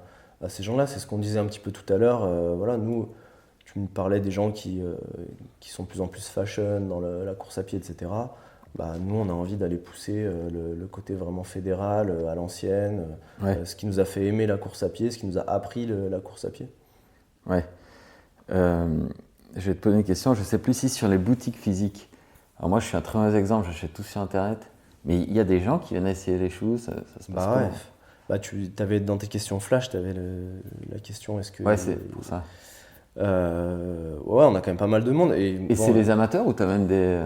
ces gens-là. C'est ce qu'on disait un petit peu tout à l'heure. Voilà, nous, tu me parlais des gens qui sont de plus en plus fashion dans la course à pied, etc. Bah, nous, on a envie d'aller pousser le côté vraiment fédéral, à l'ancienne, ce qui nous a fait aimer la course à pied, ce qui nous a appris la course à pied. Ouais. Je vais te poser une question, je ne sais plus si sur les boutiques physiques. Alors moi, je suis un très mauvais exemple, j'achète tout sur Internet, mais il y a des gens qui viennent essayer les shoes, ça se passe comment? Bah, tu avais dans tes questions flash, tu avais la question est-ce que... Ouais, c'est pour ça. Ouais, on a quand même pas mal de monde. Et bon, c'est les amateurs ou tu as même des...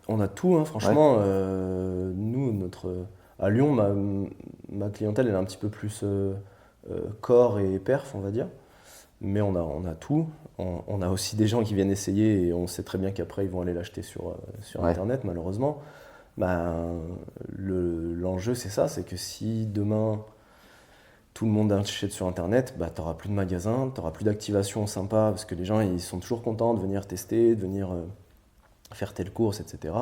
On a tout, hein, franchement. Nous, à Lyon, ma clientèle elle est un petit peu plus corps et perf, on va dire. Mais on a tout. On a aussi des gens qui viennent essayer et on sait très bien qu'après ils vont aller l'acheter sur Internet, malheureusement. L'enjeu, c'est ça, c'est que si demain tout le monde achète sur Internet, bah, tu n'auras plus de magasins, tu n'auras plus d'activation sympa, parce que les gens ils sont toujours contents de venir tester, de venir faire telle course, etc.,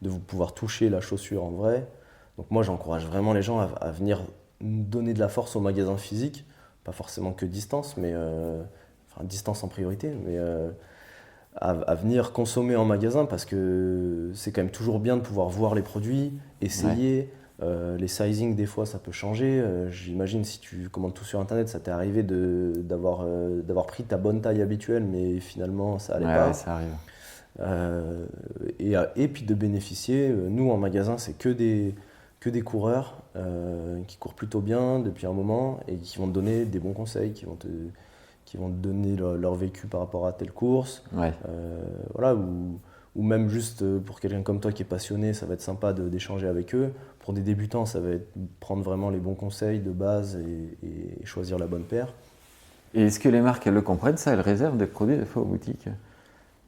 de pouvoir toucher la chaussure en vrai. Donc moi, j'encourage vraiment les gens à venir donner de la force au magasin physique, pas forcément que distance, mais distance en priorité, mais à venir consommer en magasin parce que c'est quand même toujours bien de pouvoir voir les produits, essayer. Les sizing, des fois, ça peut changer. J'imagine si tu commandes tout sur Internet, ça t'est arrivé d'avoir pris ta bonne taille habituelle, mais finalement, ça allait pas. Ouais, ça arrive. Et puis de bénéficier, nous en magasin c'est que des coureurs qui courent plutôt bien depuis un moment et qui vont te donner des bons conseils, qui vont te donner leur vécu par rapport à telle course, voilà, ou même juste pour quelqu'un comme toi qui est passionné, ça va être sympa d'échanger avec eux. Pour des débutants, ça va être prendre vraiment les bons conseils de base et choisir la bonne paire. Et est-ce que les marques elles le comprennent ça, elles réservent des produits des fois aux boutiques?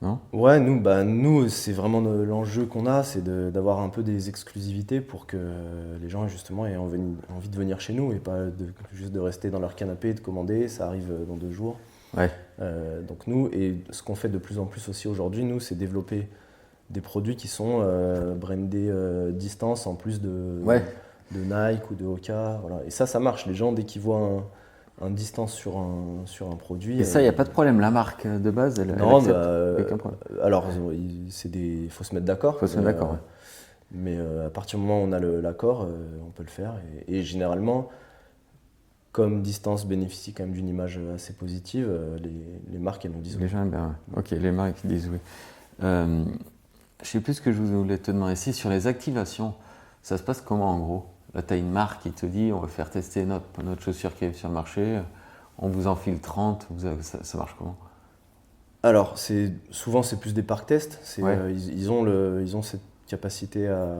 Non ? Ouais, nous c'est vraiment l'enjeu qu'on a, c'est d'avoir un peu des exclusivités pour que les gens justement aient envie de venir chez nous et pas juste de rester dans leur canapé et de commander, ça arrive dans 2 jours. Ouais. Donc nous, et ce qu'on fait de plus en plus aussi aujourd'hui, nous, c'est développer des produits qui sont brandés distance en plus de Nike ou de Hoka. Voilà. Et ça marche. Les gens, dès qu'ils voient un distance sur un produit. Et ça, il n'y a pas de problème. La marque de base, elle accepte aucun problème. Alors, faut se mettre d'accord. Faut se mettre d'accord, ouais. Mais à partir du moment où on a l'accord, on peut le faire. Et généralement, comme distance bénéficie quand même d'une image assez positive, les marques, elles nous disent oui. Les gens aiment bien, ouais. Ok, les marques disent oui. Je ne sais plus ce que je voulais te demander ici. Sur les activations, ça se passe comment en gros? Là, tu as une marque qui te dit on va faire tester notre chaussure qui est sur le marché, on vous en file 30, ça marche comment? Alors, souvent c'est plus des parcs tests. Ils ont cette capacité à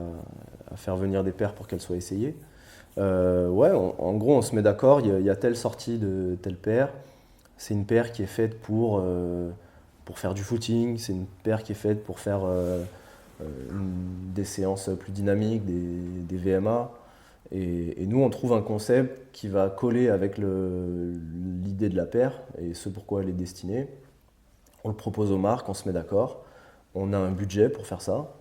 faire venir des paires pour qu'elles soient essayées. En gros, on se met d'accord, il y a telle sortie de telle paire. C'est une paire qui est faite pour faire du footing, c'est une paire qui est faite pour faire des séances plus dynamiques, des VMA. Et nous, on trouve un concept qui va coller avec l'idée de la paire et ce pourquoi elle est destinée. On le propose aux marques, on se met d'accord. On a un budget pour faire ça.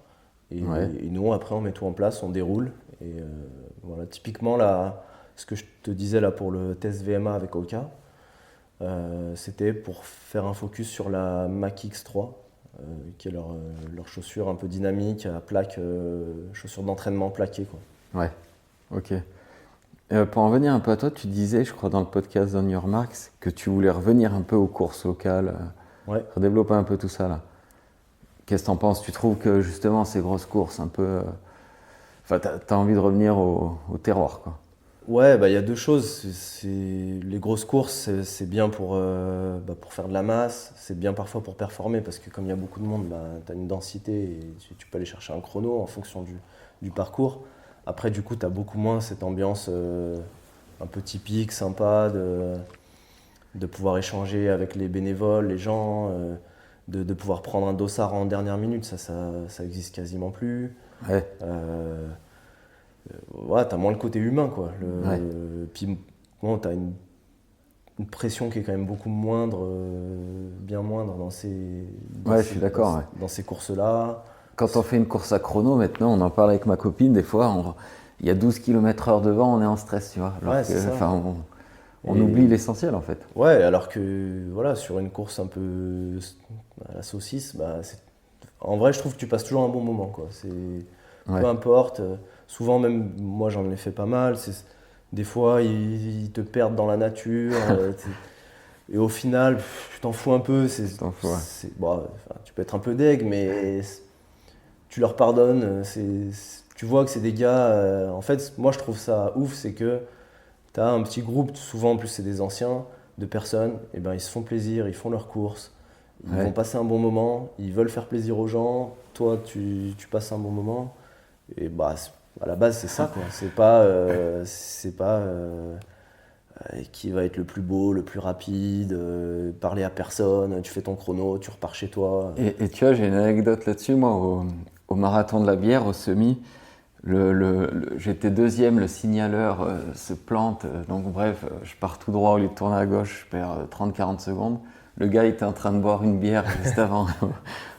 Et nous, après, on met tout en place, on déroule. Et voilà, typiquement, là, ce que je te disais là pour le test VMA avec Hoka, c'était pour faire un focus sur la Mach X3, qui est leur chaussure un peu dynamique, à plaque, chaussure d'entraînement plaquée, quoi. Ouais. Ok. Pour en venir un peu à toi, tu disais, je crois dans le podcast On Your Marks, que tu voulais revenir un peu aux courses locales, redévelopper un peu tout ça là. Qu'est-ce que t'en penses? Tu trouves que justement ces grosses courses un peu... Enfin, t'as envie de revenir au terroir, quoi? Ouais, bah, il y a deux choses. Les grosses courses, c'est bien pour faire de la masse. C'est bien parfois pour performer parce que comme il y a beaucoup de monde, bah, tu as une densité et tu peux aller chercher un chrono en fonction du parcours. Après, du coup, tu as beaucoup moins cette ambiance un peu typique, sympa, de pouvoir échanger avec les bénévoles, les gens, de pouvoir prendre un dossard en dernière minute. Ça existe quasiment plus. Ouais, Euh, ouais, t'as moins le côté humain, quoi. ouais. Puis bon, t'as une pression qui est quand même beaucoup moindre, bien moindre Ouais, je suis d'accord. Ouais. dans ces courses-là. Quand on fait une course à chrono, maintenant, on en parle avec ma copine, des fois, il y a 12 km/h devant, on est en stress, tu vois. Alors Ouais, que, c'est ça. enfin, on Et oublie l'essentiel, en fait. ouais, alors que voilà, sur une course un peu à la saucisse, bah, en vrai, je trouve que tu passes toujours un bon moment, quoi. Ouais. Peu importe. Souvent, même moi, j'en ai fait pas mal. Des fois, ils te perdent dans la nature. Et au final, tu t'en fous un peu. T'en fous, ouais. Bon, enfin, tu peux être un peu deg, mais tu leur pardonnes. Tu vois que c'est des gars. En fait, moi, je trouve ça ouf, c'est que tu as un petit groupe, souvent en plus, c'est des anciens, de personnes. Et ben, ils se font plaisir, ils font leurs courses, ils Ouais. vont passer un bon moment, ils veulent faire plaisir aux gens. Toi, tu passes un bon moment. Et bah, à la base, c'est ça, quoi. C'est pas qui va être le plus beau, le plus rapide, parler à personne, tu fais ton chrono, tu repars chez toi. Et tu vois, j'ai une anecdote là-dessus. Moi, au marathon de la bière, au semi, j'étais deuxième, le signaleur se plante. Donc, bref, je pars tout droit au lieu de tourner à gauche, je perds 30-40 secondes. Le gars était en train de boire une bière juste avant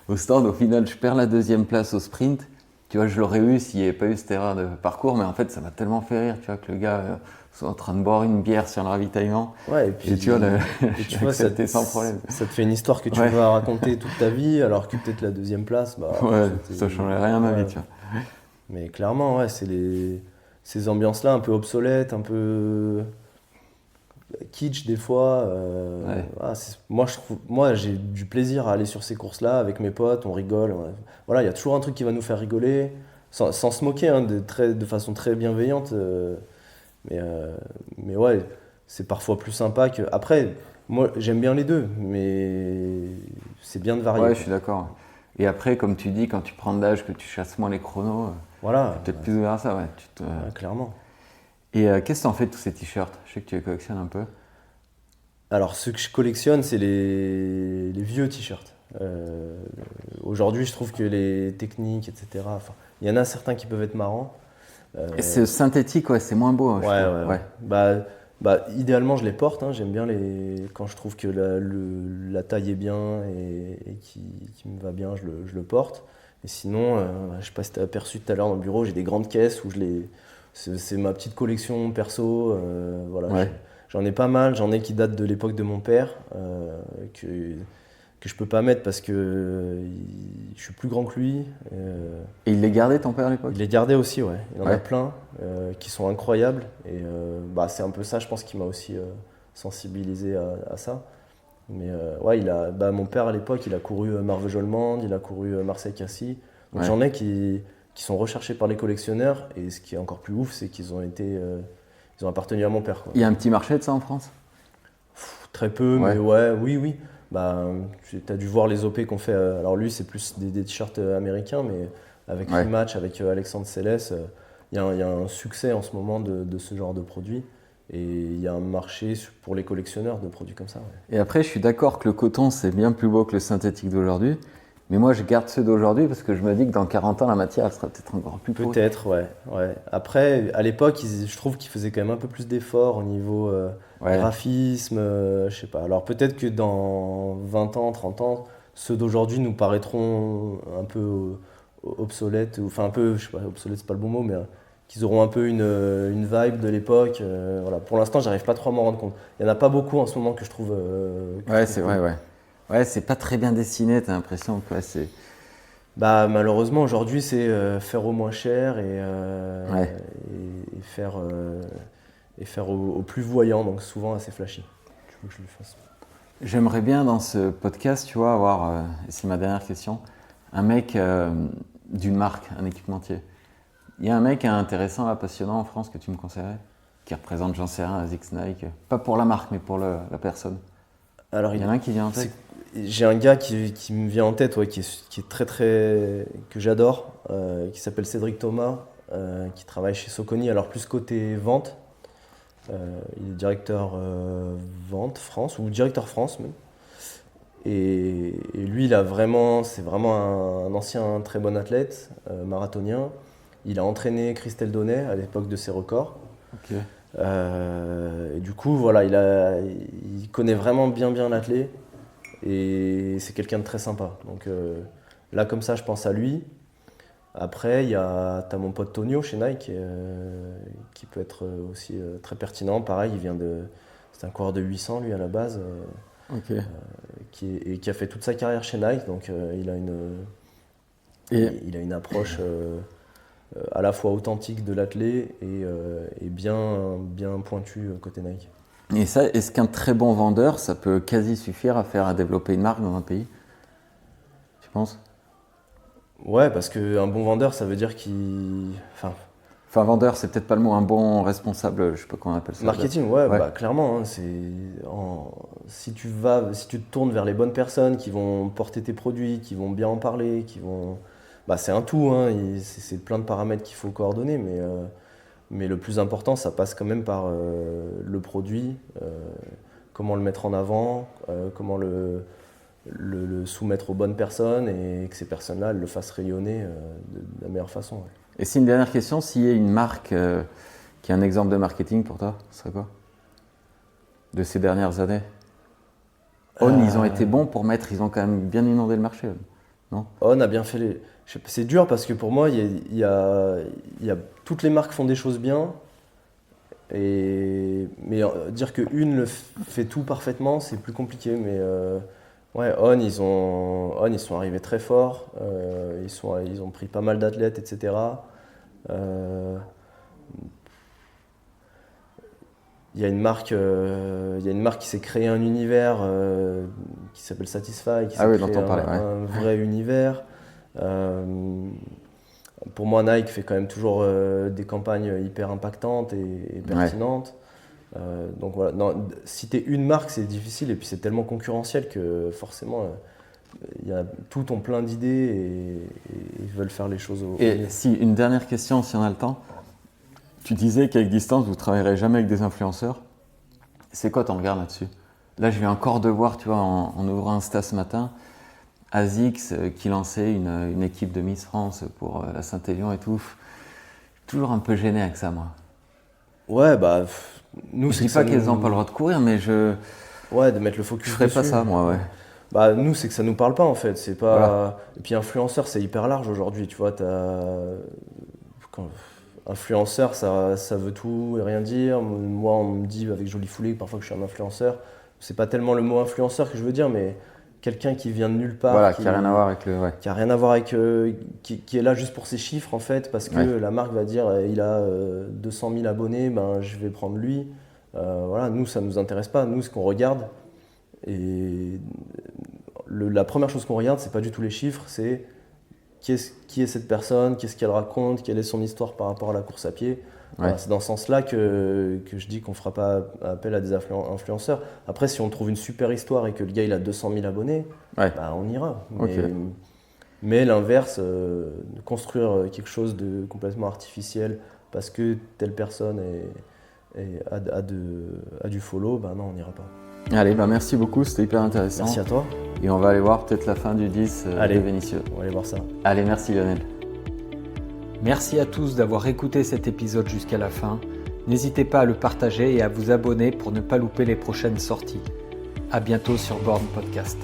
au stand. Au final, je perds la deuxième place au sprint. Tu vois, je l'aurais eu s'il n'y avait pas eu cette erreur de parcours, mais en fait, ça m'a tellement fait rire, tu vois, que le gars soit en train de boire une bière sur le ravitaillement. Ouais, Et tu vois, et je tu l'ai vois, accepté sans problème. ça te fait une histoire que tu Ouais, vas raconter toute ta vie, alors que peut-être la deuxième place, bah, ouais, c'était. ça changerait rien à ma vie, Ouais. tu vois. Mais clairement, ouais, ces ambiances-là un peu obsolètes, un peu kitsch des fois. Ouais. Moi, j'ai du plaisir à aller sur ces courses-là avec mes potes, on rigole. Voilà, il y a toujours un truc qui va nous faire rigoler, sans se moquer, hein, de façon très bienveillante. Mais, euh, mais ouais, c'est parfois plus sympa que. Après, moi, j'aime bien les deux, mais c'est bien de varier, Ouais, je quoi. suis d'accord. Et après, comme tu dis, quand tu prends de l'âge, que tu chasses moins les chronos, t'es Voilà, peut-être plus ouvert à ça, ouais. ouais, clairement. Et qu'est-ce que t'en fais de tous ces t-shirts? Je sais que tu les collectionnes un peu. Alors, ce que je collectionne, c'est les vieux t-shirts. Aujourd'hui, je trouve que les techniques, etc., enfin, il y en a certains qui peuvent être marrants. Et c'est synthétique, ouais, c'est moins beau, hein, je Ouais, trouve. ouais, ouais. Ouais, Idéalement, je les porte, hein. J'aime bien quand je trouve que la taille est bien et qui me va bien, je le porte. Et sinon, je sais pas si tu as aperçu tout à l'heure dans le bureau, j'ai des grandes caisses où c'est ma petite collection perso. Voilà, ouais. j'en ai pas mal. J'en ai qui datent de l'époque de mon père, que je peux pas mettre parce que je suis plus grand que lui. Et il les gardait, ton père, à l'époque? Il les gardait aussi, ouais. Il en a Ouais. plein qui sont incroyables. Et bah, c'est un peu ça, je pense, qui m'a aussi sensibilisé à ça. Mais ouais, mon père à l'époque, il a couru Marvejols-Mende, il a couru Marseille-Cassis. Donc Ouais. j'en ai qui sont recherchés par les collectionneurs. Et ce qui est encore plus ouf, c'est ils ont appartenu à mon père, quoi. Il y a un petit marché de ça en France? Très peu, mais Ouais. ouais, oui, oui. Bah, tu as dû voir les OP qu'on fait. Alors lui, c'est plus des t-shirts américains, mais avec Ouais. Rematch, avec Alexandre Célès, il y a un succès en ce moment de ce genre de produits. Et il y a un marché pour les collectionneurs de produits comme ça. Ouais. Et après, je suis d'accord que le coton, c'est bien plus beau que le synthétique d'aujourd'hui. Mais moi, je garde ceux d'aujourd'hui parce que je me dis que dans 40 ans, la matière, elle sera peut-être encore plus pourrie. Peut-être, ouais, ouais. Après, à l'époque, je trouve qu'ils faisaient quand même un peu plus d'efforts au niveau Ouais. graphisme, je sais pas. Alors peut-être que dans 20 ans, 30 ans, ceux d'aujourd'hui nous paraîtront un peu obsolètes, enfin un peu, je sais pas, obsolète c'est pas le bon mot, mais qu'ils auront un peu une vibe de l'époque. Voilà. Pour l'instant, j'arrive pas trop à m'en rendre compte. Il y en a pas beaucoup en ce moment que je trouve. Ouais, c'est vrai, ouais. Ouais, c'est pas très bien dessiné, t'as l'impression que ouais, c'est. Bah, malheureusement, aujourd'hui, c'est faire au moins cher Ouais. et faire au plus voyant, donc souvent assez flashy. Tu veux que je le fasse? J'aimerais bien dans ce podcast, tu vois, avoir, et c'est ma dernière question, un mec d'une marque, un équipementier. Il y a un mec intéressant, là, passionnant en France que tu me conseillerais? qui représente, j'en sais rien, ASICS, Nike. Pas pour la marque, mais pour la personne. Alors, Il y en a un qui vient en tête. J'ai un gars qui me vient en tête, qui est très très que j'adore, qui s'appelle Cédric Thomas, qui travaille chez Soconi, alors plus côté vente. Il est directeur vente France, ou directeur France même. Et lui, c'est vraiment un ancien très bon athlète, marathonien. Il a entraîné Christelle Donnet à l'époque de ses records. Ok. Et du coup, voilà, il connaît vraiment bien l'athlète. Et c'est quelqu'un de très sympa. Donc là, comme ça, je pense à lui. Après, t'as mon pote Tonio chez Nike, qui peut être aussi très pertinent. Pareil, c'est un coureur de 800, lui, à la base, Ok. qui a fait toute sa carrière chez Nike. Donc il a une approche à la fois authentique de l'athlète et bien pointue côté Nike. Et ça, est-ce qu'un très bon vendeur, ça peut quasi suffire à développer une marque dans un pays? Tu penses? Ouais, parce qu'un bon vendeur, ça veut dire Enfin, vendeur, c'est peut-être pas le mot, un bon responsable, je sais pas comment on appelle ça. Marketing, ouais. Bah, clairement, hein, si tu te tournes vers les bonnes personnes qui vont porter tes produits, qui vont bien en parler, c'est un tout, hein, c'est plein de paramètres qu'il faut coordonner, mais le plus important, ça passe quand même par le produit, comment le mettre en avant, comment le soumettre aux bonnes personnes et que ces personnes-là le fassent rayonner de la meilleure façon. Ouais. Et c'est une dernière question, s'il y a une marque qui est un exemple de marketing pour toi, ce serait quoi? De ces dernières années? On, ils ont été bons ils ont quand même bien inondé le marché, non? On a bien fait c'est dur parce que pour moi, il y a toutes les marques font des choses bien, mais dire qu'une le fait tout parfaitement, c'est plus compliqué. Mais ouais, ils sont arrivés très fort, ils ont pris pas mal d'athlètes, etc. Il y a une marque qui s'est créée un univers qui s'appelle Satisfy, qui s'est créé un vrai univers. Pour moi, Nike fait quand même toujours des campagnes hyper impactantes et pertinentes. Donc voilà, citer une marque, c'est difficile et puis c'est tellement concurrentiel que forcément, tout ont plein d'idées et ils veulent faire les choses au mieux. Si, une dernière question, si on a le temps. Tu disais qu'avec Distance, vous ne travaillerez jamais avec des influenceurs. C'est quoi ton regard là-dessus? Là, je viens encore de voir, tu vois, en ouvrant Insta ce matin, ASICS qui lançait une équipe de Miss France pour la Saint-Élion et tout. Toujours un peu gêné avec ça, moi. Ouais, nous, je dis pas qu'elles n'ont pas le droit de courir, mais ouais, de mettre le focus dessus. Je ferais pas ça, moi, ouais. Nous, c'est que ça nous parle pas, en fait. C'est pas... Voilà. Et puis, influenceur, c'est hyper large aujourd'hui, tu vois. Influenceur, ça veut tout et rien dire. Moi, on me dit avec Jolie Foulée parfois que je suis un influenceur. C'est pas tellement le mot influenceur que je veux dire, mais quelqu'un qui vient de nulle part. Voilà, qui n'a rien à voir avec qui a rien à voir avec. Qui est là juste pour ses chiffres, en fait, parce que la marque va dire il a 200 000 abonnés, je vais prendre lui. Voilà, nous, ça nous intéresse pas. Nous, ce qu'on regarde, et la première chose qu'on regarde, c'est pas du tout les chiffres, c'est qui est cette personne, qu'est-ce qu'elle raconte, quelle est son histoire par rapport à la course à pied. Voilà, c'est dans ce sens-là que je dis qu'on ne fera pas appel à des influenceurs. Après, si on trouve une super histoire et que le gars il a 200 000 abonnés, on ira. Mais l'inverse, construire quelque chose de complètement artificiel parce que telle personne a du follow, non, on n'ira pas. Allez, merci beaucoup, c'était hyper intéressant. Merci à toi. Et on va aller voir peut-être la fin du 10 de Vénitieux. On va aller voir ça. Allez, merci Lionel. Merci à tous d'avoir écouté cet épisode jusqu'à la fin. N'hésitez pas à le partager et à vous abonner pour ne pas louper les prochaines sorties. À bientôt sur Born Podcast.